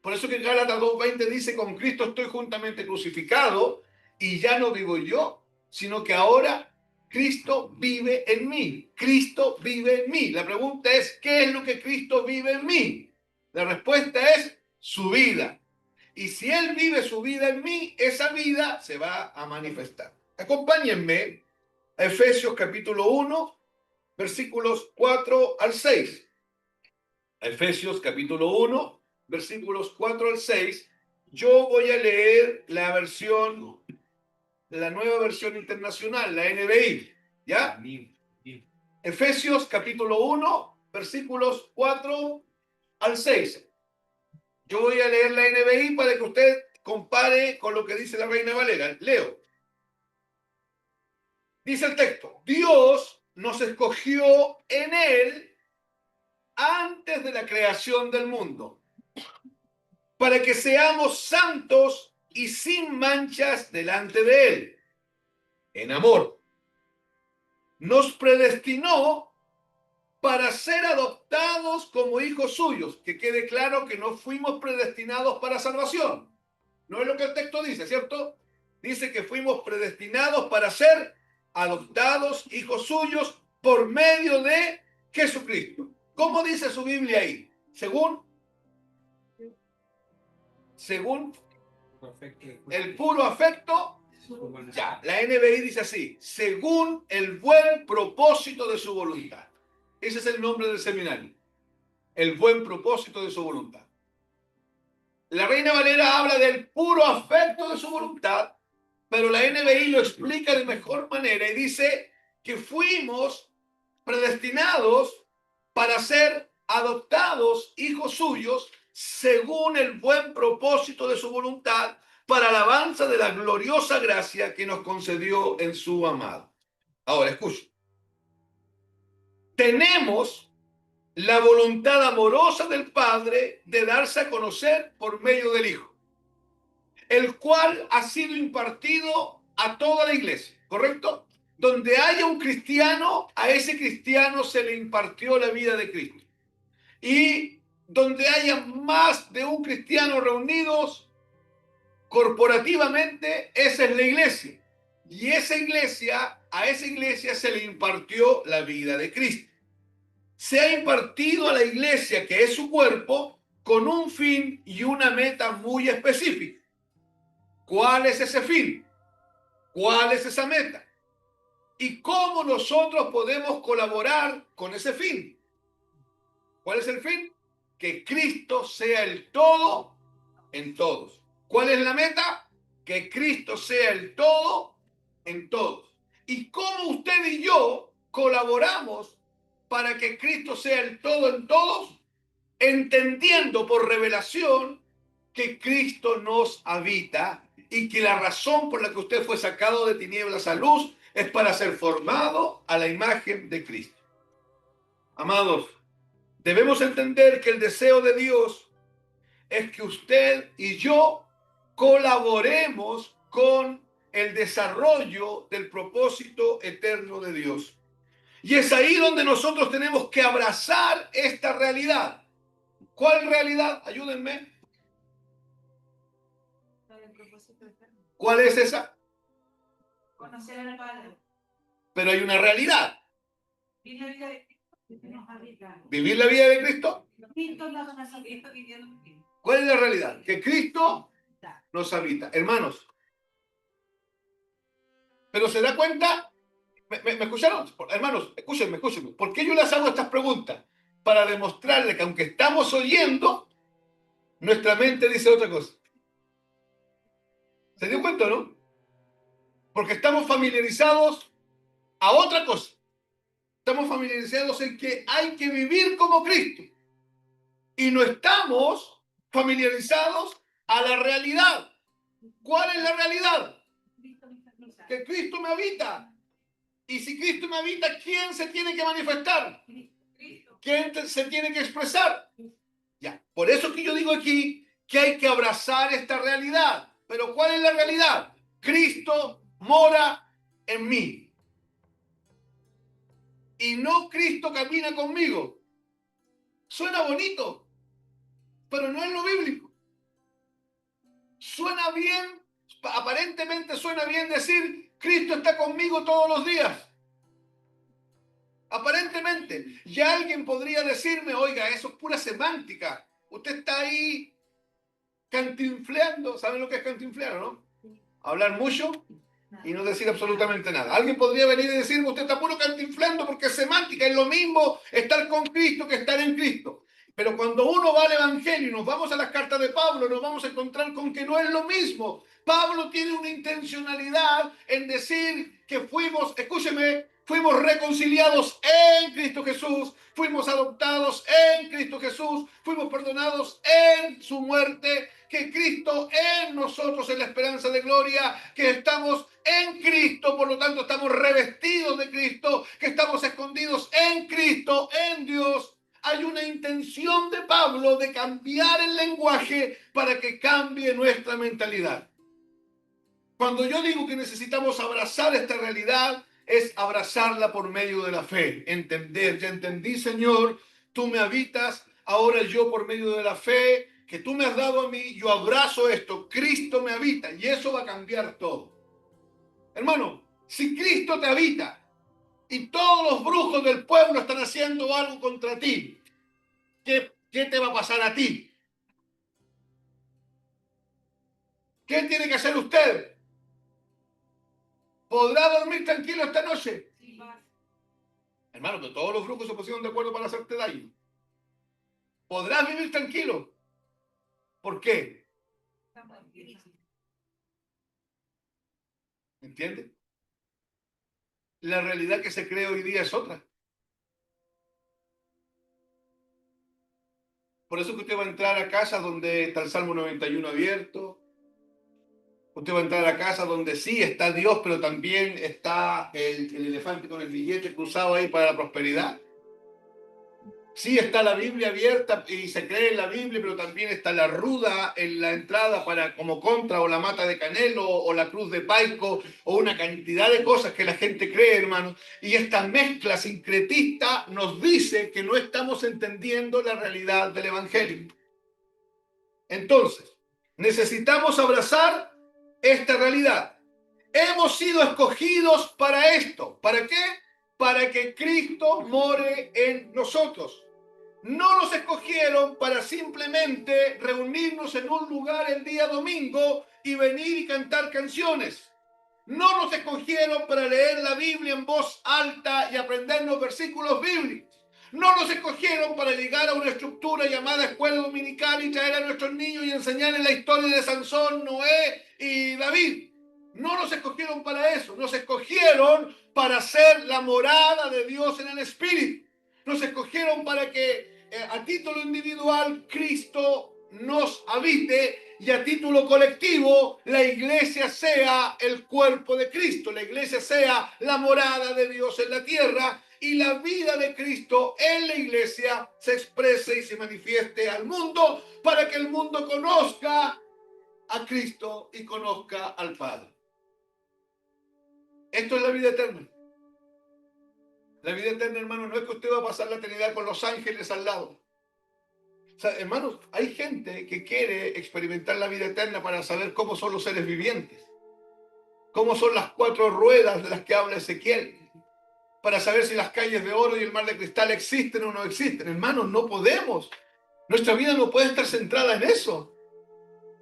Por eso que Gálatas 2:20 dice, con Cristo estoy juntamente crucificado y ya no vivo yo, sino que ahora Cristo vive en mí. Cristo vive en mí. La pregunta es, ¿qué es lo que Cristo vive en mí? La respuesta es su vida. Y si Él vive su vida en mí, esa vida se va a manifestar. Acompáñenme a Efesios capítulo 1, versículos 4 al 6. Efesios capítulo 1, versículos 4 al 6. Yo voy a leer la nueva versión internacional, la NBI. ¿Ya? Bien. Efesios capítulo 1, versículos 4 al 6. Yo voy a leer la NBI para que usted compare con lo que dice la Reina Valera. Leo. Dice el texto, Dios nos escogió en Él antes de la creación del mundo, para que seamos santos y sin manchas delante de Él, en amor. Nos predestinó para ser adoptados como hijos suyos. Que quede claro que no fuimos predestinados para salvación. No es lo que el texto dice, ¿cierto? Dice que fuimos predestinados para ser adoptados hijos suyos por medio de Jesucristo. ¿Cómo dice su Biblia ahí? Según el puro afecto. Ya, la NBI dice así, según el buen propósito de su voluntad. Ese es el nombre del seminario. El buen propósito de su voluntad. La Reina Valera habla del puro afecto de su voluntad, pero la NBI lo explica de mejor manera y dice que fuimos predestinados para ser adoptados hijos suyos según el buen propósito de su voluntad, para alabanza de la gloriosa gracia que nos concedió en su amado. Ahora, escuchen. Tenemos la voluntad amorosa del Padre de darse a conocer por medio del Hijo, el cual ha sido impartido a toda la iglesia, ¿correcto? Donde haya un cristiano, a ese cristiano se le impartió la vida de Cristo. Y donde haya más de un cristiano reunidos corporativamente, esa es la iglesia. Y esa iglesia, a esa iglesia se le impartió la vida de Cristo. Se ha impartido a la iglesia, que es su cuerpo, con un fin y una meta muy específica. ¿Cuál es ese fin? ¿Cuál es esa meta? ¿Y cómo nosotros podemos colaborar con ese fin? ¿Cuál es el fin? Que Cristo sea el todo en todos. ¿Cuál es la meta? Que Cristo sea el todo en todos. ¿Y cómo usted y yo colaboramos para que Cristo sea el todo en todos? Entendiendo por revelación que Cristo nos habita y que la razón por la que usted fue sacado de tinieblas a luz es para ser formado a la imagen de Cristo. Amados, debemos entender que el deseo de Dios es que usted y yo colaboremos con el desarrollo del propósito eterno de Dios. Y es ahí donde nosotros tenemos que abrazar esta realidad. ¿Cuál realidad? Ayúdenme. ¿Cuál es esa? Conocer al Padre. Pero hay una realidad. Vivir la vida de Cristo que nos habita. ¿Vivir la vida de Cristo? Cristo nos habita viviendo en Cristo. ¿Cuál es la realidad? Que Cristo nos habita. Hermanos, ¿pero se da cuenta? ¿Me escucharon? Hermanos, escúchenme. ¿Por qué yo les hago estas preguntas? Para demostrarles que aunque estamos oyendo, nuestra mente dice otra cosa. ¿Se dio cuenta, no? Porque estamos familiarizados a otra cosa. Estamos familiarizados en que hay que vivir como Cristo. Y no estamos familiarizados a la realidad. ¿Cuál es la realidad? Que Cristo me habita. Y si Cristo me habita, ¿quién se tiene que manifestar? ¿Quién se tiene que expresar? Ya, por eso que yo digo aquí que hay que abrazar esta realidad. Pero ¿cuál es la realidad? Cristo mora en mí. Y no Cristo camina conmigo. Suena bonito, pero no es lo bíblico. Suena bien, aparentemente suena bien decir, Cristo está conmigo todos los días. Aparentemente. Ya alguien podría decirme, oiga, eso es pura semántica. Usted está ahí cantinfleando. ¿Saben lo que es cantinflear, no? Hablar mucho y no decir absolutamente nada. Alguien podría venir y decirme, usted está puro cantinflando porque es semántica. Es lo mismo estar con Cristo que estar en Cristo. Pero cuando uno va al Evangelio y nos vamos a las cartas de Pablo, nos vamos a encontrar con que no es lo mismo. Pablo tiene una intencionalidad en decir que fuimos, escúcheme, fuimos reconciliados en Cristo Jesús, fuimos adoptados en Cristo Jesús, fuimos perdonados en su muerte, que Cristo en nosotros es la esperanza de gloria, que estamos en Cristo, por lo tanto estamos revestidos de Cristo, que estamos escondidos en Cristo, en Dios. Hay una intención de Pablo de cambiar el lenguaje para que cambie nuestra mentalidad. Cuando yo digo que necesitamos abrazar esta realidad, es abrazarla por medio de la fe. Entender, ya entendí, Señor, tú me habitas, ahora yo por medio de la fe que tú me has dado a mí, yo abrazo esto, Cristo me habita y eso va a cambiar todo. Hermano, si Cristo te habita y todos los brujos del pueblo están haciendo algo contra ti, ¿qué te va a pasar a ti? ¿Qué tiene que hacer usted? ¿Podrá dormir tranquilo esta noche? Sí. Hermano, que todos los brujos se pusieron de acuerdo para hacerte daño. ¿Podrás vivir tranquilo? ¿Por qué? ¿Entiende? La realidad que se cree hoy día es otra. Por eso que usted va a entrar a casa donde está el Salmo 91 abierto. Usted va a entrar a casa donde sí está Dios, pero también está el elefante con el billete cruzado ahí para la prosperidad. Sí está la Biblia abierta y se cree en la Biblia, pero también está la ruda en la entrada para como contra, o la mata de Canelo, o la cruz de Paico, o una cantidad de cosas que la gente cree, hermanos. Y esta mezcla sincretista nos dice que no estamos entendiendo la realidad del Evangelio. Entonces, necesitamos abrazar esta realidad. Hemos sido escogidos para esto. ¿Para qué? Para que Cristo more en nosotros. No nos escogieron para simplemente reunirnos en un lugar el día domingo y venir y cantar canciones. No nos escogieron para leer la Biblia en voz alta y aprendernos versículos bíblicos. No nos escogieron para llegar a una estructura llamada escuela dominical y traer a nuestros niños y enseñarles la historia de Sansón, Noé y David. No nos escogieron para eso. Nos escogieron para ser la morada de Dios en el Espíritu. Nos escogieron para que a título individual Cristo nos habite y a título colectivo la iglesia sea el cuerpo de Cristo, la iglesia sea la morada de Dios en la tierra y la vida de Cristo en la iglesia se exprese y se manifieste al mundo para que el mundo conozca a Cristo y conozca al Padre. Esto es la vida eterna. La vida eterna, hermano, no es que usted va a pasar la eternidad con los ángeles al lado. O sea, hermanos, hay gente que quiere experimentar la vida eterna para saber cómo son los seres vivientes, cómo son las 4 ruedas de las que habla Ezequiel, para saber si las calles de oro y el mar de cristal existen o no existen. Hermanos, no podemos. Nuestra vida no puede estar centrada en eso.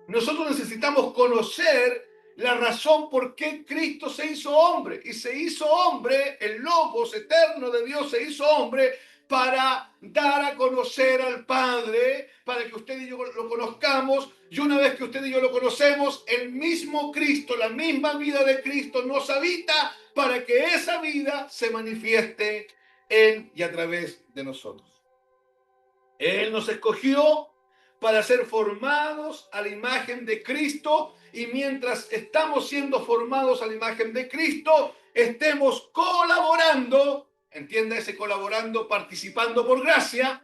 Nosotros necesitamos conocer la razón por qué Cristo se hizo hombre. Y se hizo hombre, el Logos eterno de Dios se hizo hombre para dar a conocer al Padre, para que usted y yo lo conozcamos. Y una vez que usted y yo lo conocemos, el mismo Cristo, la misma vida de Cristo nos habita para que esa vida se manifieste en y a través de nosotros. Él nos escogió para ser formados a la imagen de Cristo, y mientras estamos siendo formados a la imagen de Cristo, estemos colaborando, entiéndase, colaborando, participando por gracia,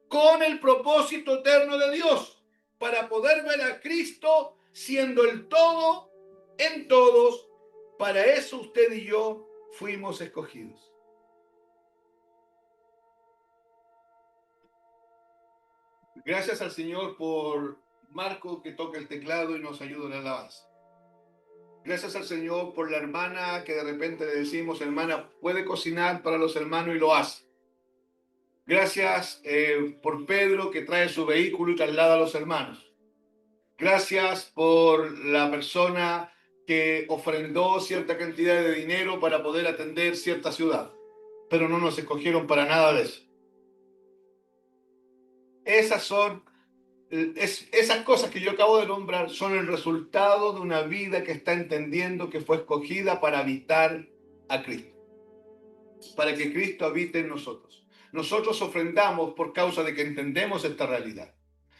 con el propósito eterno de Dios, para poder ver a Cristo siendo el todo en todos. Para eso usted y yo fuimos escogidos. Gracias al Señor por Marco, que toca el teclado y nos ayuda en la alabanza. Gracias al Señor por la hermana que de repente le decimos, hermana, puede cocinar para los hermanos y lo hace. Gracias por Pedro, que trae su vehículo y traslada a los hermanos. Gracias por la persona que ofrendó cierta cantidad de dinero para poder atender cierta ciudad. Pero no nos escogieron para nada de eso. Esas cosas que yo acabo de nombrar son el resultado de una vida que está entendiendo que fue escogida para habitar a Cristo, para que Cristo habite en nosotros. Nosotros ofrendamos por causa de que entendemos esta realidad.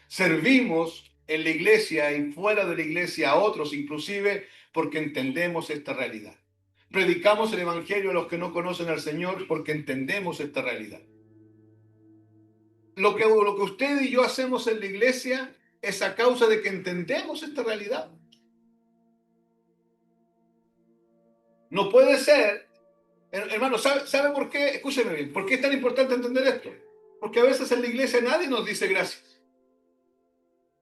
Servimos en la iglesia y fuera de la iglesia a otros, inclusive porque entendemos esta realidad. Predicamos el evangelio a los que no conocen al Señor porque entendemos esta realidad. Lo que usted y yo hacemos en la iglesia es a causa de que entendemos esta realidad. No puede ser, hermano, ¿sabe por qué? Escúcheme bien, ¿por qué es tan importante entender esto? Porque a veces en la iglesia nadie nos dice gracias.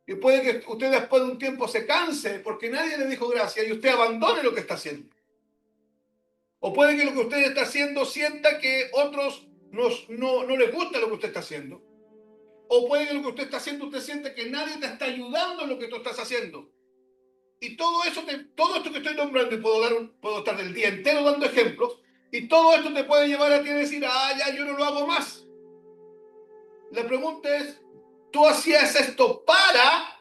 Y puede que usted después de un tiempo se canse porque nadie le dijo gracias y usted abandone lo que está haciendo. O puede que lo que usted está haciendo sienta que otros no les gusta lo que usted está haciendo. O puede que lo que usted está haciendo, usted siente que nadie te está ayudando en lo que tú estás haciendo. Y todo esto que estoy nombrando, y puedo estar el día entero dando ejemplos, y todo esto te puede llevar a ti a decir, ya yo no lo hago más. La pregunta es, ¿tú hacías esto para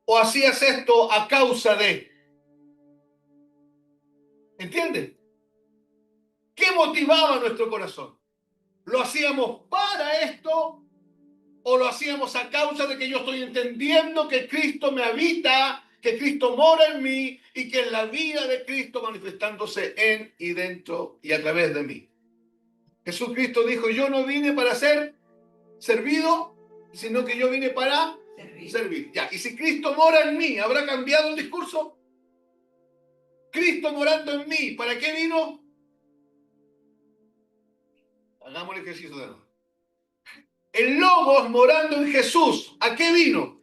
o hacías esto a causa de? ¿Entienden? ¿Qué motivaba nuestro corazón? ¿Lo hacíamos para esto o lo hacíamos a causa de que yo estoy entendiendo que Cristo me habita, que Cristo mora en mí y que es la vida de Cristo manifestándose en y dentro y a través de mí? Jesucristo dijo, yo no vine para ser servido, sino que yo vine para servir. Ya. Y si Cristo mora en mí, ¿habrá cambiado el discurso? Cristo morando en mí, ¿para qué vino? Hagamos el ejercicio de nuevo. El Logos morando en Jesús, ¿a qué vino?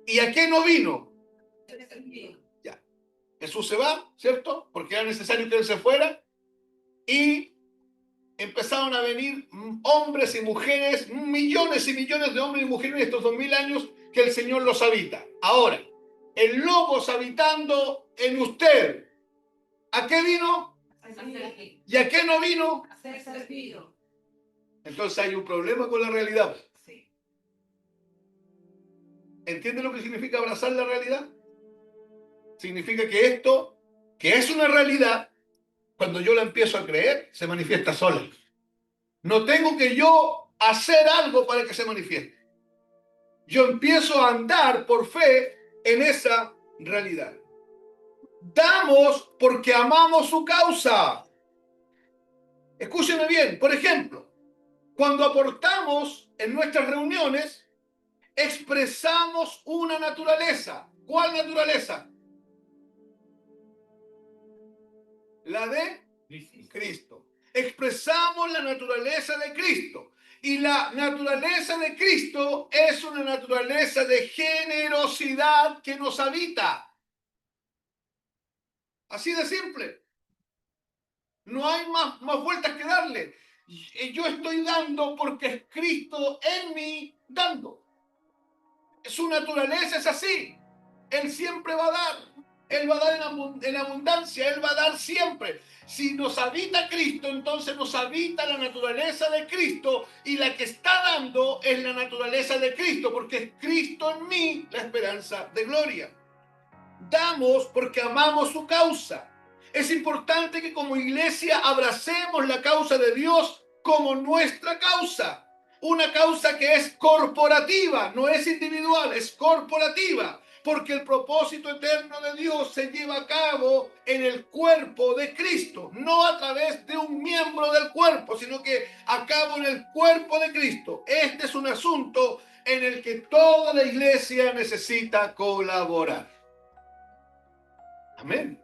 ¿Y a qué no vino? Ya. Jesús se va, ¿cierto? Porque era necesario que Él se fuera. Y empezaron a venir hombres y mujeres, millones y millones de hombres y mujeres en estos 2000 años que el Señor los habita. Ahora, el Logos habitando en usted, ¿a qué vino? ¿Y a qué no vino? A ser servido. Entonces hay un problema con la realidad. Sí. ¿Entiende lo que significa abrazar la realidad? Significa que esto, que es una realidad, cuando yo la empiezo a creer, se manifiesta sola. No tengo que yo hacer algo para que se manifieste. Yo empiezo a andar por fe en esa realidad. Damos porque amamos su causa. Escúcheme bien, por ejemplo, cuando aportamos en nuestras reuniones, expresamos una naturaleza. ¿Cuál naturaleza? La de Cristo. Expresamos la naturaleza de Cristo. Y la naturaleza de Cristo es una naturaleza de generosidad que nos habita. Así de simple. No hay más vueltas que darle. Yo estoy dando porque es Cristo en mí dando. Su naturaleza es así. Él siempre va a dar. Él va a dar en abundancia. Él va a dar siempre. Si nos habita Cristo, entonces nos habita la naturaleza de Cristo. Y la que está dando es la naturaleza de Cristo. Porque es Cristo en mí la esperanza de gloria. Damos porque amamos su causa. Es importante que como iglesia abracemos la causa de Dios como nuestra causa. Una causa que es corporativa, no es individual, es corporativa. Porque el propósito eterno de Dios se lleva a cabo en el cuerpo de Cristo. No a través de un miembro del cuerpo, sino que a cabo en el cuerpo de Cristo. Este es un asunto en el que toda la iglesia necesita colaborar. Amén.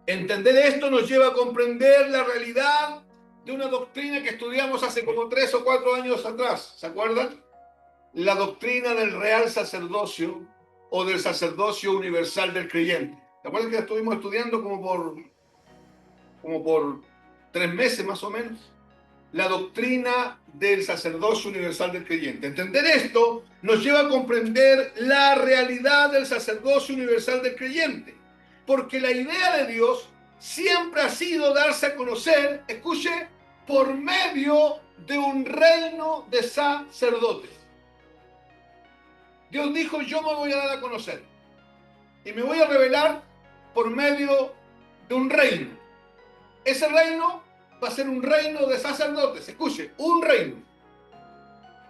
Entender esto nos lleva a comprender la realidad de una doctrina que estudiamos hace como 3 o 4 años atrás. ¿Se acuerdan? La doctrina del real sacerdocio o del sacerdocio universal del creyente. ¿Se acuerdan que la estuvimos estudiando como por 3 meses más o menos? La doctrina del sacerdocio universal del creyente. Entender esto nos lleva a comprender la realidad del sacerdocio universal del creyente. Porque la idea de Dios siempre ha sido darse a conocer, escuche, por medio de un reino de sacerdotes. Dios dijo, yo me voy a dar a conocer. Y me voy a revelar por medio de un reino. Ese reino va a ser un reino de sacerdotes. Escuche, un reino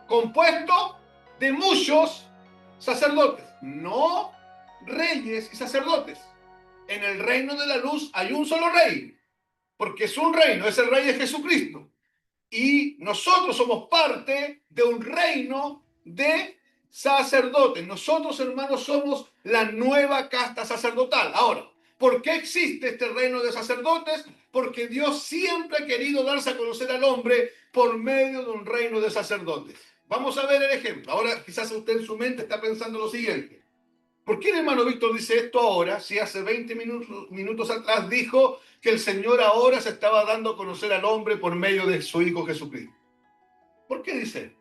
compuesto de muchos sacerdotes, no reyes y sacerdotes. En el reino de la luz hay un solo rey, porque es un reino, ese rey es Jesucristo. Y nosotros somos parte de un reino de sacerdotes. Nosotros, hermanos, somos la nueva casta sacerdotal. Ahora, ¿por qué existe este reino de sacerdotes? Porque Dios siempre ha querido darse a conocer al hombre por medio de un reino de sacerdotes. Vamos a ver el ejemplo. Ahora quizás usted en su mente está pensando lo siguiente. ¿Por qué el hermano Víctor dice esto ahora si hace 20 minutos atrás dijo que el Señor ahora se estaba dando a conocer al hombre por medio de su Hijo Jesucristo? ¿Por qué dice?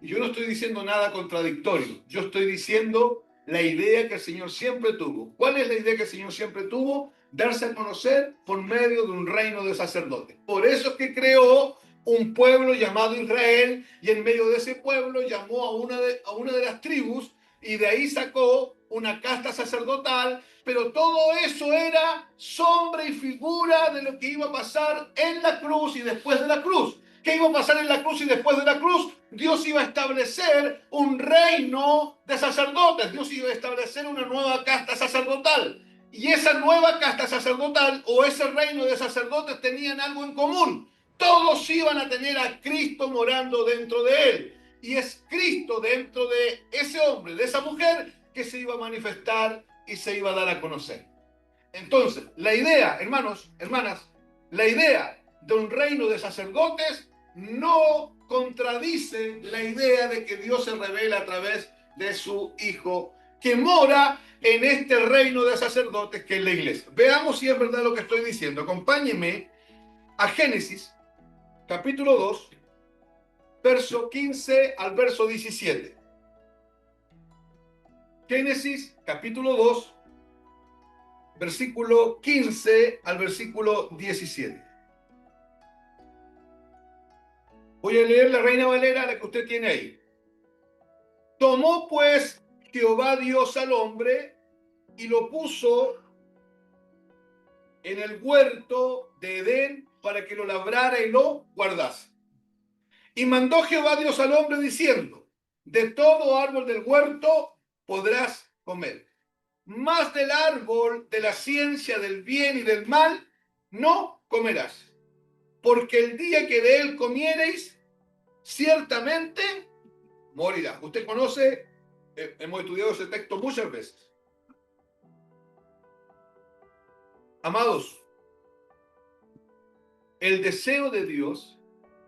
Yo no estoy diciendo nada contradictorio. Yo estoy diciendo la idea que el Señor siempre tuvo. ¿Cuál es la idea que el Señor siempre tuvo? Darse a conocer por medio de un reino de sacerdotes. Por eso es que creó un pueblo llamado Israel y en medio de ese pueblo llamó a una de las tribus y de ahí sacó una casta sacerdotal, pero todo eso era sombra y figura de lo que iba a pasar en la cruz y después de la cruz. ¿Qué iba a pasar en la cruz y después de la cruz? Dios iba a establecer un reino de sacerdotes. Dios iba a establecer una nueva casta sacerdotal. Y esa nueva casta sacerdotal o ese reino de sacerdotes tenían algo en común. todos iban a tener a Cristo morando dentro de él. Y es Cristo dentro de ese hombre, de esa mujer, que se iba a manifestar y se iba a dar a conocer. Entonces, la idea, hermanos, hermanas, la idea de un reino de sacerdotes no contradice la idea de que Dios se revela a través de su Hijo, que mora en este reino de sacerdotes que es la iglesia. Veamos si es verdad lo que estoy diciendo. Acompáñenme a Génesis, capítulo 2, verso 15 al verso 17. Génesis, capítulo 2, versículo 15 al versículo 17. Voy a leer la Reina Valera, la que usted tiene ahí. Tomó pues Jehová Dios al hombre y lo puso en el huerto de Edén para que lo labrara y lo guardase. Y mandó Jehová Dios al hombre diciendo: de todo árbol del huerto podrás comer, mas del árbol de la ciencia del bien y del mal no comerás, porque el día que de él comiereis, ciertamente morirás. Usted conoce, hemos estudiado ese texto muchas veces. Amados, el deseo de Dios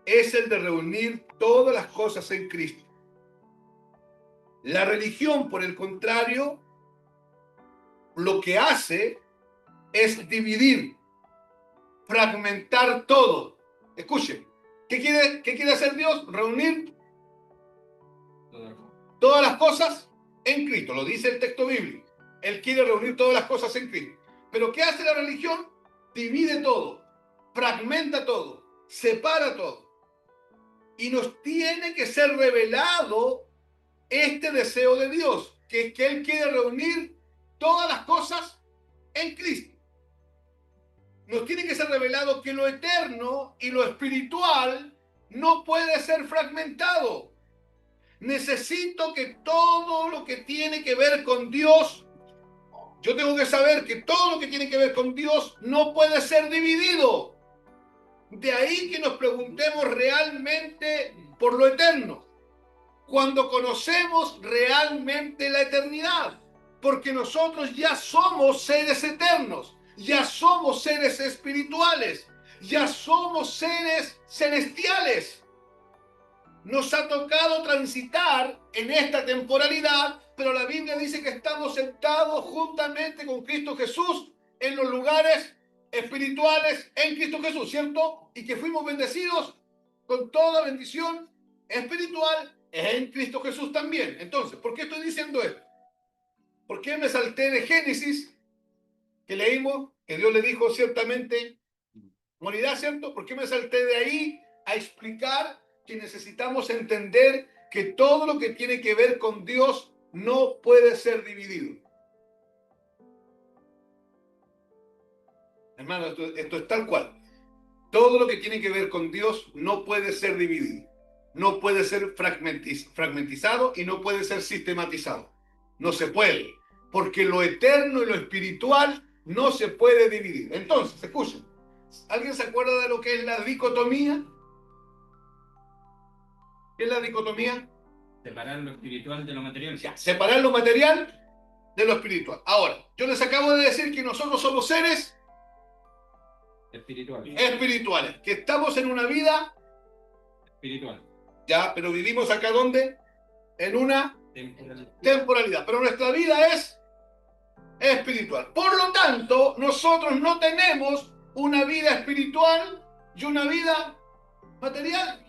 es el de reunir todas las cosas en Cristo. La religión, por el contrario, lo que hace es dividir, fragmentar todo. Escuchen, ¿qué quiere hacer Dios? Reunir todas las cosas en Cristo. Lo dice el texto bíblico. Él quiere reunir todas las cosas en Cristo. Pero ¿qué hace la religión? Divide todo, fragmenta todo, separa todo. Y nos tiene que ser revelado este deseo de Dios, que es que Él quiere reunir todas las cosas en Cristo. Nos tiene que ser revelado que lo eterno y lo espiritual no puede ser fragmentado. Necesito que todo lo que tiene que ver con Dios, yo tengo que saber que todo lo que tiene que ver con Dios no puede ser dividido. De ahí que nos preguntemos realmente por lo eterno, cuando conocemos realmente la eternidad, porque nosotros ya somos seres eternos, ya somos seres espirituales, ya somos seres celestiales. Nos ha tocado transitar en esta temporalidad, pero la Biblia dice que estamos sentados juntamente con Cristo Jesús en los lugares espirituales en Cristo Jesús, ¿cierto? Y que fuimos bendecidos con toda bendición espiritual en Cristo Jesús también. Entonces, ¿por qué estoy diciendo esto? ¿Por qué me salté de Génesis, que leímos, que Dios le dijo ciertamente morirá, ¿cierto? ¿Por qué me salté de ahí a explicar que necesitamos entender que todo lo que tiene que ver con Dios no puede ser dividido? Hermano, esto es tal cual. Todo lo que tiene que ver con Dios no puede ser dividido, no puede ser fragmentizado y no puede ser sistematizado. No se puede, porque lo eterno y lo espiritual no se puede dividir. Entonces, escuchen, ¿alguien se acuerda de lo que es la dicotomía? ¿Qué es la dicotomía? Separar lo espiritual de lo material. Ya, separar lo material de lo espiritual. Ahora, yo les acabo de decir que nosotros somos seres espirituales, que estamos en una vida espiritual. Ya, pero vivimos acá ¿dónde? En una temporalidad. Pero nuestra vida es espiritual. Por lo tanto, nosotros no tenemos una vida espiritual y una vida material.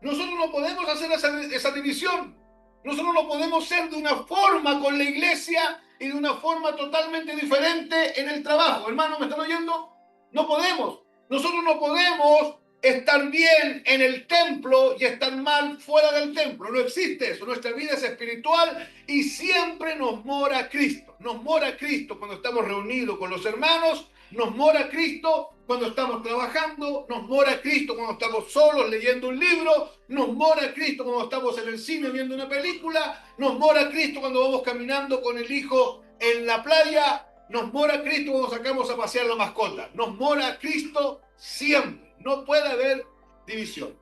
Nosotros no podemos hacer esa división. Nosotros no podemos ser de una forma con la iglesia y de una forma totalmente diferente en el trabajo. Hermano, ¿me están oyendo? No podemos. Nosotros no podemos estar bien en el templo y estar mal fuera del templo. No existe eso. Nuestra vida es espiritual y siempre nos mora Cristo. Nos mora Cristo cuando estamos reunidos con los hermanos. Nos mora Cristo cuando estamos trabajando. Nos mora Cristo cuando estamos solos leyendo un libro. Nos mora Cristo cuando estamos en el cine viendo una película. Nos mora Cristo cuando vamos caminando con el hijo en la playa. Nos mora Cristo cuando sacamos a pasear la mascota. Nos mora Cristo siempre. No puede haber división.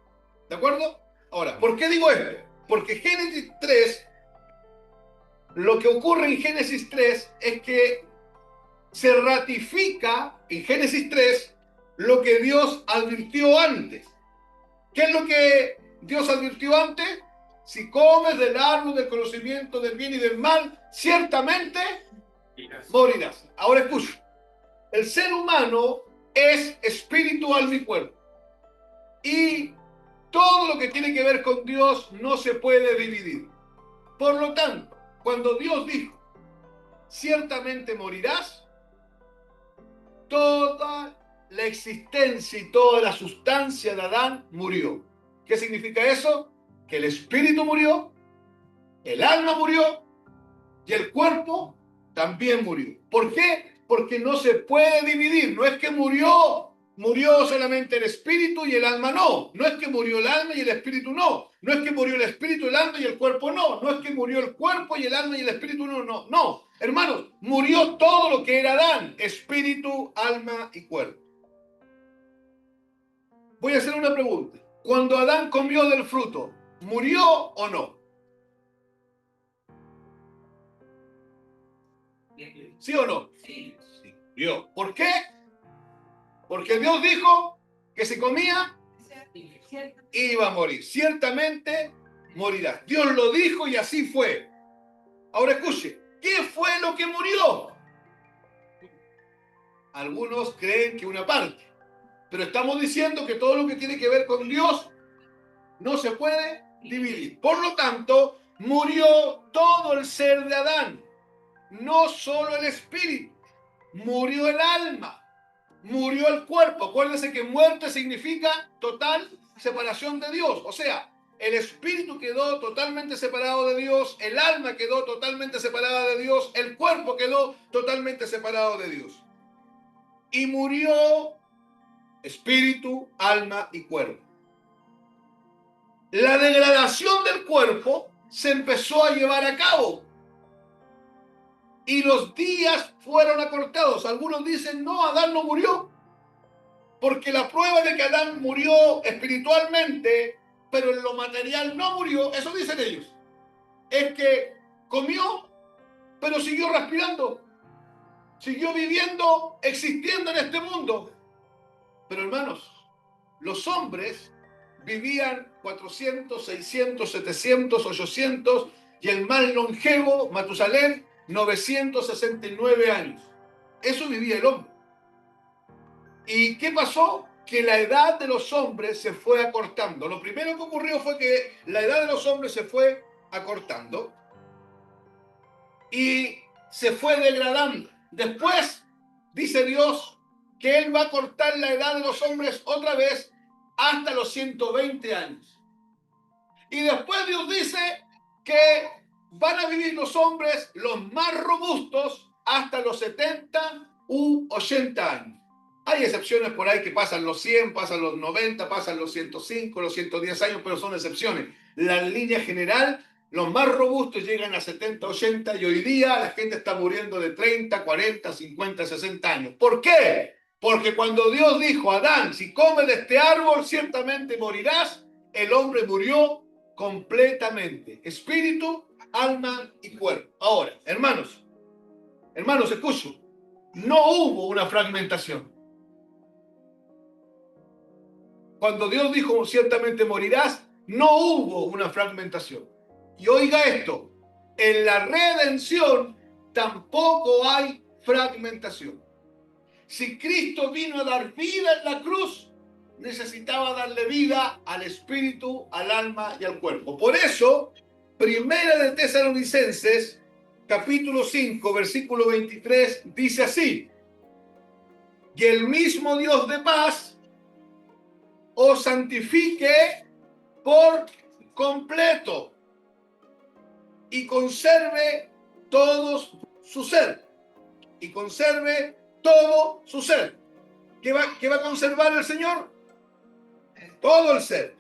¿De acuerdo? Ahora, ¿por qué digo esto? Porque Génesis 3, lo que ocurre en Génesis 3 es que se ratifica en Génesis 3 lo que Dios advirtió antes. ¿Qué es lo que Dios advirtió antes? Si comes del árbol del conocimiento del bien y del mal, ciertamente morirás. Ahora escucha, el ser humano es espíritu, alma y cuerpo. Y todo lo que tiene que ver con Dios no se puede dividir. Por lo tanto, cuando Dios dijo, ciertamente morirás, toda la existencia y toda la sustancia de Adán murió. ¿Qué significa eso? Que el espíritu murió, el alma murió y el cuerpo también murió. ¿Por qué? Porque no se puede dividir. No es que murió solamente el espíritu y el alma no. No es que murió el alma y el espíritu no. No es que murió el espíritu, el alma y el cuerpo no. No es que murió el cuerpo y el alma y el espíritu no. No, no. Hermanos, murió todo lo que era Adán. Espíritu, alma y cuerpo. Voy a hacer una pregunta. Cuando Adán comió del fruto, ¿murió o no? ¿Sí o no? Sí. Sí, murió. ¿Por qué? Porque Dios dijo que si comía, Cierto. iba a morir. Ciertamente morirá. Dios lo dijo y así fue. Ahora escuche, ¿qué fue lo que murió? Algunos creen que una parte, pero estamos diciendo que todo lo que tiene que ver con Dios no se puede dividir. Por lo tanto, murió todo el ser de Adán, no solo el espíritu, murió el alma, murió el cuerpo. Acuérdense que muerte significa total separación de Dios. O sea, el espíritu quedó totalmente separado de Dios, el alma quedó totalmente separada de Dios, el cuerpo quedó totalmente separado de Dios. Y murió espíritu, alma y cuerpo. La degradación del cuerpo se empezó a llevar a cabo y los días fueron acortados. Algunos dicen, no, Adán no murió, porque la prueba de que Adán murió espiritualmente, pero en lo material no murió, eso dicen ellos, es que comió, pero siguió respirando, siguió viviendo, existiendo en este mundo. Pero hermanos, los hombres vivían 400, 600, 700, 800 y el más longevo, Matusalén, 969 años. Eso vivía el hombre. ¿Y qué pasó? Que la edad de los hombres se fue acortando. Lo primero que ocurrió fue que la edad de los hombres se fue acortando y se fue degradando. Después dice Dios que Él va a cortar la edad de los hombres otra vez hasta los 120 años. Y después Dios dice que van a vivir los hombres los más robustos hasta los 70 u 80 años. Hay excepciones por ahí que pasan los 100, pasan los 90, pasan los 105, los 110 años, pero son excepciones. La línea general, los más robustos llegan a 70, 80 y hoy día la gente está muriendo de 30, 40, 50, 60 años. ¿Por qué? Porque cuando Dios dijo a Adán, si comes de este árbol, ciertamente morirás, el hombre murió completamente. Espíritu, alma y cuerpo. Ahora, hermanos, escuchen, no hubo una fragmentación. Cuando Dios dijo ciertamente morirás, no hubo una fragmentación. Y oiga esto, en la redención tampoco hay fragmentación. Si Cristo vino a dar vida en la cruz, necesitaba darle vida al espíritu, al alma y al cuerpo. Por eso, Primera de Tesalonicenses, capítulo 5, versículo 23, dice así: y el mismo Dios de paz os santifique por completo y conserve todos su ser. Y conserve todo su ser. ¿Qué va a conservar el Señor? Todo el ser.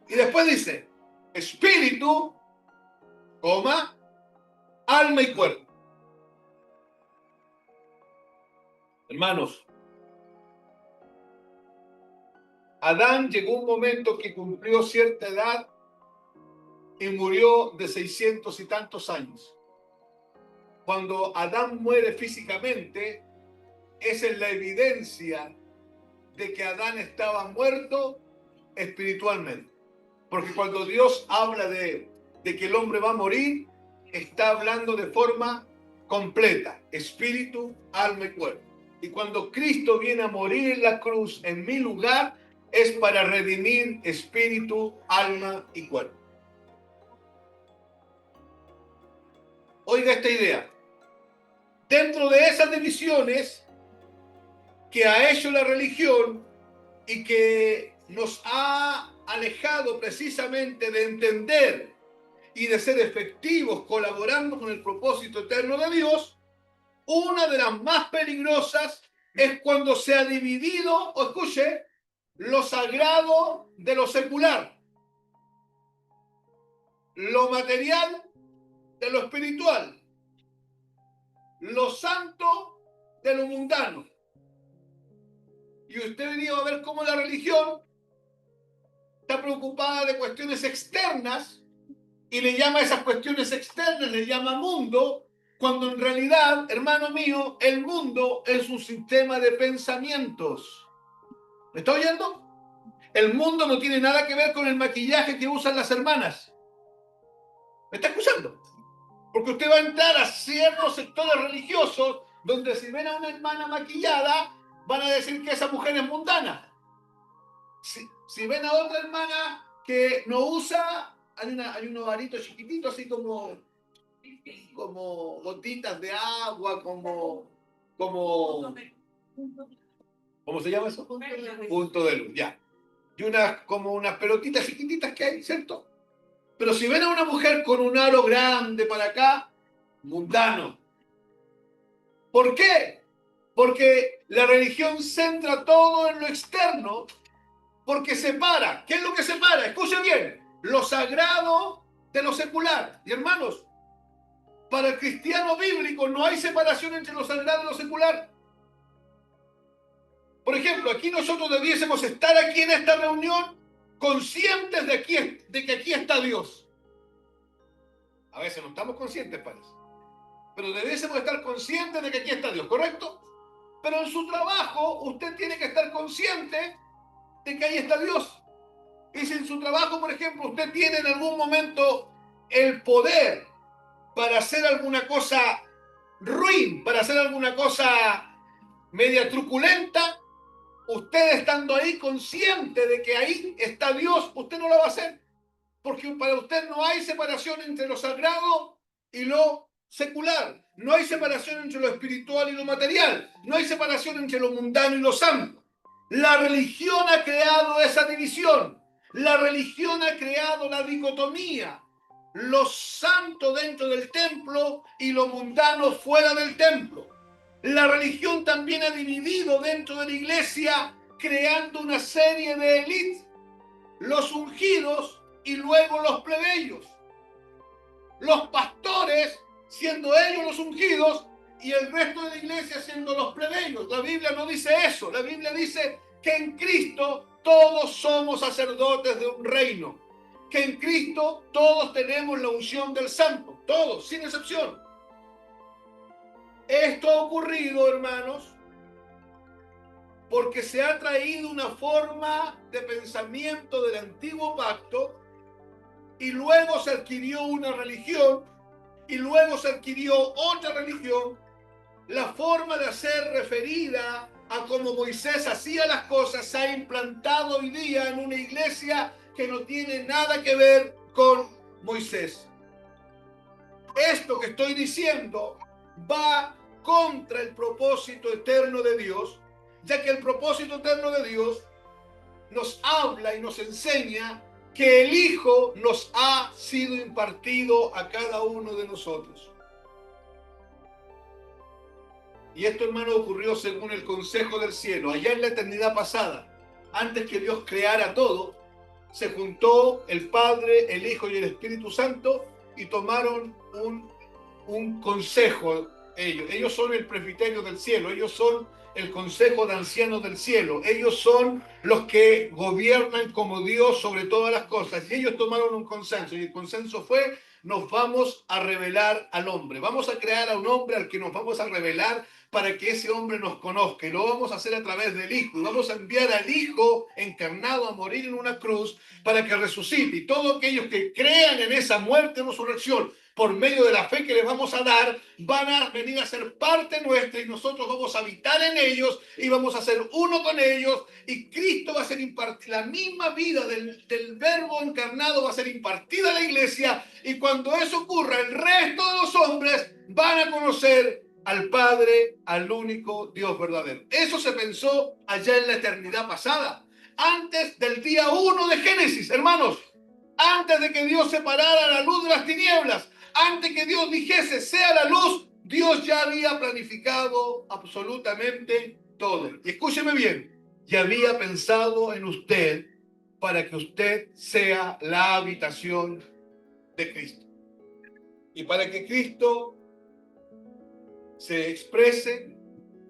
Y después dice, espíritu, coma, alma y cuerpo. Hermanos, Adán llegó un momento que cumplió cierta edad y murió de 600 y tantos años. Cuando Adán muere físicamente, esa es la evidencia de que Adán estaba muerto espiritualmente. Porque cuando Dios habla de que el hombre va a morir, está hablando de forma completa, espíritu, alma y cuerpo. Y cuando Cristo viene a morir en la cruz en mi lugar, es para redimir espíritu, alma y cuerpo. Oiga esta idea. Dentro de esas divisiones que ha hecho la religión y que nos ha alejado precisamente de entender y de ser efectivos colaborando con el propósito eterno de Dios, una de las más peligrosas es cuando se ha dividido, o escuche, lo sagrado de lo secular, lo material de lo espiritual, lo santo de lo mundano. Y usted venía a ver cómo la religión está preocupada de cuestiones externas y le llama a esas cuestiones externas, le llama mundo, cuando en realidad, hermano mío, el mundo es un sistema de pensamientos. ¿Me está oyendo? El mundo no tiene nada que ver con el maquillaje que usan las hermanas. ¿Me está escuchando? Porque usted va a entrar a ciertos sectores religiosos donde si ven a una hermana maquillada, van a decir que esa mujer es mundana. Si ven a otra hermana que no usa, hay unos aritos chiquititos así como gotitas de agua, ¿cómo se llama eso? Punto de luz, ya. Y como unas pelotitas chiquititas que hay, ¿cierto? Pero si ven a una mujer con un aro grande para acá, mundano. ¿Por qué? Porque la religión centra todo en lo externo, porque separa. ¿Qué es lo que separa? Escuchen bien, lo sagrado de lo secular. Y hermanos, para el cristiano bíblico no hay separación entre lo sagrado y lo secular. Por ejemplo, aquí nosotros debiésemos estar aquí en esta reunión conscientes de que aquí está Dios. A veces no estamos conscientes, parece. Pero debiésemos estar conscientes de que aquí está Dios, ¿correcto? Pero en su trabajo usted tiene que estar consciente de que ahí está Dios. Y si en su trabajo, por ejemplo, usted tiene en algún momento el poder para hacer alguna cosa ruin, para hacer alguna cosa media truculenta, usted estando ahí consciente de que ahí está Dios, usted no lo va a hacer. Porque para usted no hay separación entre lo sagrado y lo secular. No hay separación entre lo espiritual y lo material. No hay separación entre lo mundano y lo santo. La religión ha creado esa división. La religión ha creado la dicotomía. Lo santo dentro del templo y lo mundano fuera del templo. La religión también ha dividido dentro de la iglesia, creando una serie de élites. Los ungidos y luego los plebeyos. Los pastores siendo ellos los ungidos y el resto de la iglesia siendo los plebeyos. La Biblia no dice eso. La Biblia dice que en Cristo todos somos sacerdotes de un reino. Que en Cristo todos tenemos la unción del Santo. Todos, sin excepción. Esto ha ocurrido, hermanos, porque se ha traído una forma de pensamiento del antiguo pacto y luego se adquirió una religión y luego se adquirió otra religión. La forma de hacer referida a cómo Moisés hacía las cosas se ha implantado hoy día en una iglesia que no tiene nada que ver con Moisés. Esto que estoy diciendo va contra el propósito eterno de Dios, ya que el propósito eterno de Dios nos habla y nos enseña que el Hijo nos ha sido impartido a cada uno de nosotros. Y esto, hermano, ocurrió según el consejo del cielo. Allá en la eternidad pasada, antes que Dios creara todo, se juntó el Padre, el Hijo y el Espíritu Santo y tomaron un consejo Ellos son el presbiterio del cielo, ellos son el consejo de ancianos del cielo, ellos son los que gobiernan como Dios sobre todas las cosas. Y ellos tomaron un consenso, y el consenso fue: nos vamos a revelar al hombre, vamos a crear a un hombre al que nos vamos a revelar para que ese hombre nos conozca, y lo vamos a hacer a través del Hijo, y vamos a enviar al Hijo encarnado a morir en una cruz para que resucite, y todos aquellos que crean en esa muerte y resurrección por medio de la fe que les vamos a dar, van a venir a ser parte nuestra, y nosotros vamos a habitar en ellos y vamos a ser uno con ellos, y Cristo va a ser impartida, la misma vida del verbo encarnado va a ser impartida a la iglesia, y cuando eso ocurra, el resto de los hombres van a conocer al Padre, al único Dios verdadero. Eso se pensó allá en la eternidad pasada, antes del día 1 de Génesis, hermanos, antes de que Dios separara la luz de las tinieblas, antes que Dios dijese sea la luz, Dios ya había planificado absolutamente todo. Y escúcheme bien, ya había pensado en usted para que usted sea la habitación de Cristo. Y para que Cristo se exprese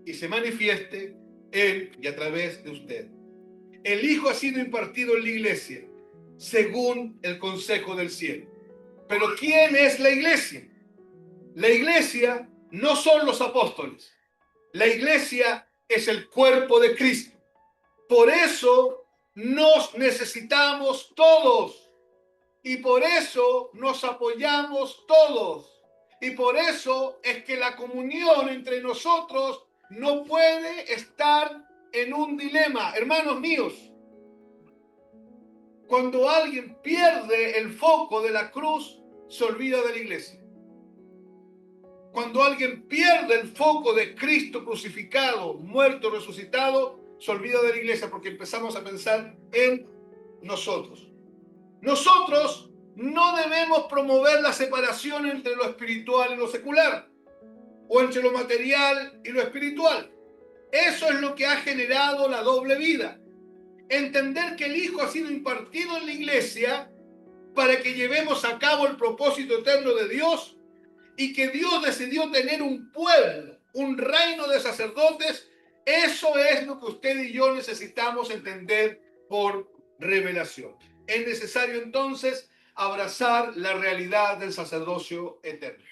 y se manifieste en y a través de usted. El Hijo ha sido impartido en la iglesia según el consejo del cielo. Pero ¿quién es la iglesia? La iglesia no son los apóstoles. La iglesia es el cuerpo de Cristo. Por eso nos necesitamos todos. Y por eso nos apoyamos todos. Y por eso es que la comunión entre nosotros no puede estar en un dilema. Hermanos míos, cuando alguien pierde el foco de la cruz, se olvida de la iglesia. Cuando alguien pierde el foco de Cristo crucificado, muerto, resucitado, se olvida de la iglesia, porque empezamos a pensar en nosotros. Nosotros no debemos promover la separación entre lo espiritual y lo secular, o entre lo material y lo espiritual. Eso es lo que ha generado la doble vida. Entender que el Hijo ha sido impartido en la iglesia para que llevemos a cabo el propósito eterno de Dios, y que Dios decidió tener un pueblo, un reino de sacerdotes. Eso es lo que usted y yo necesitamos entender por revelación. Es necesario entonces abrazar la realidad del sacerdocio eterno.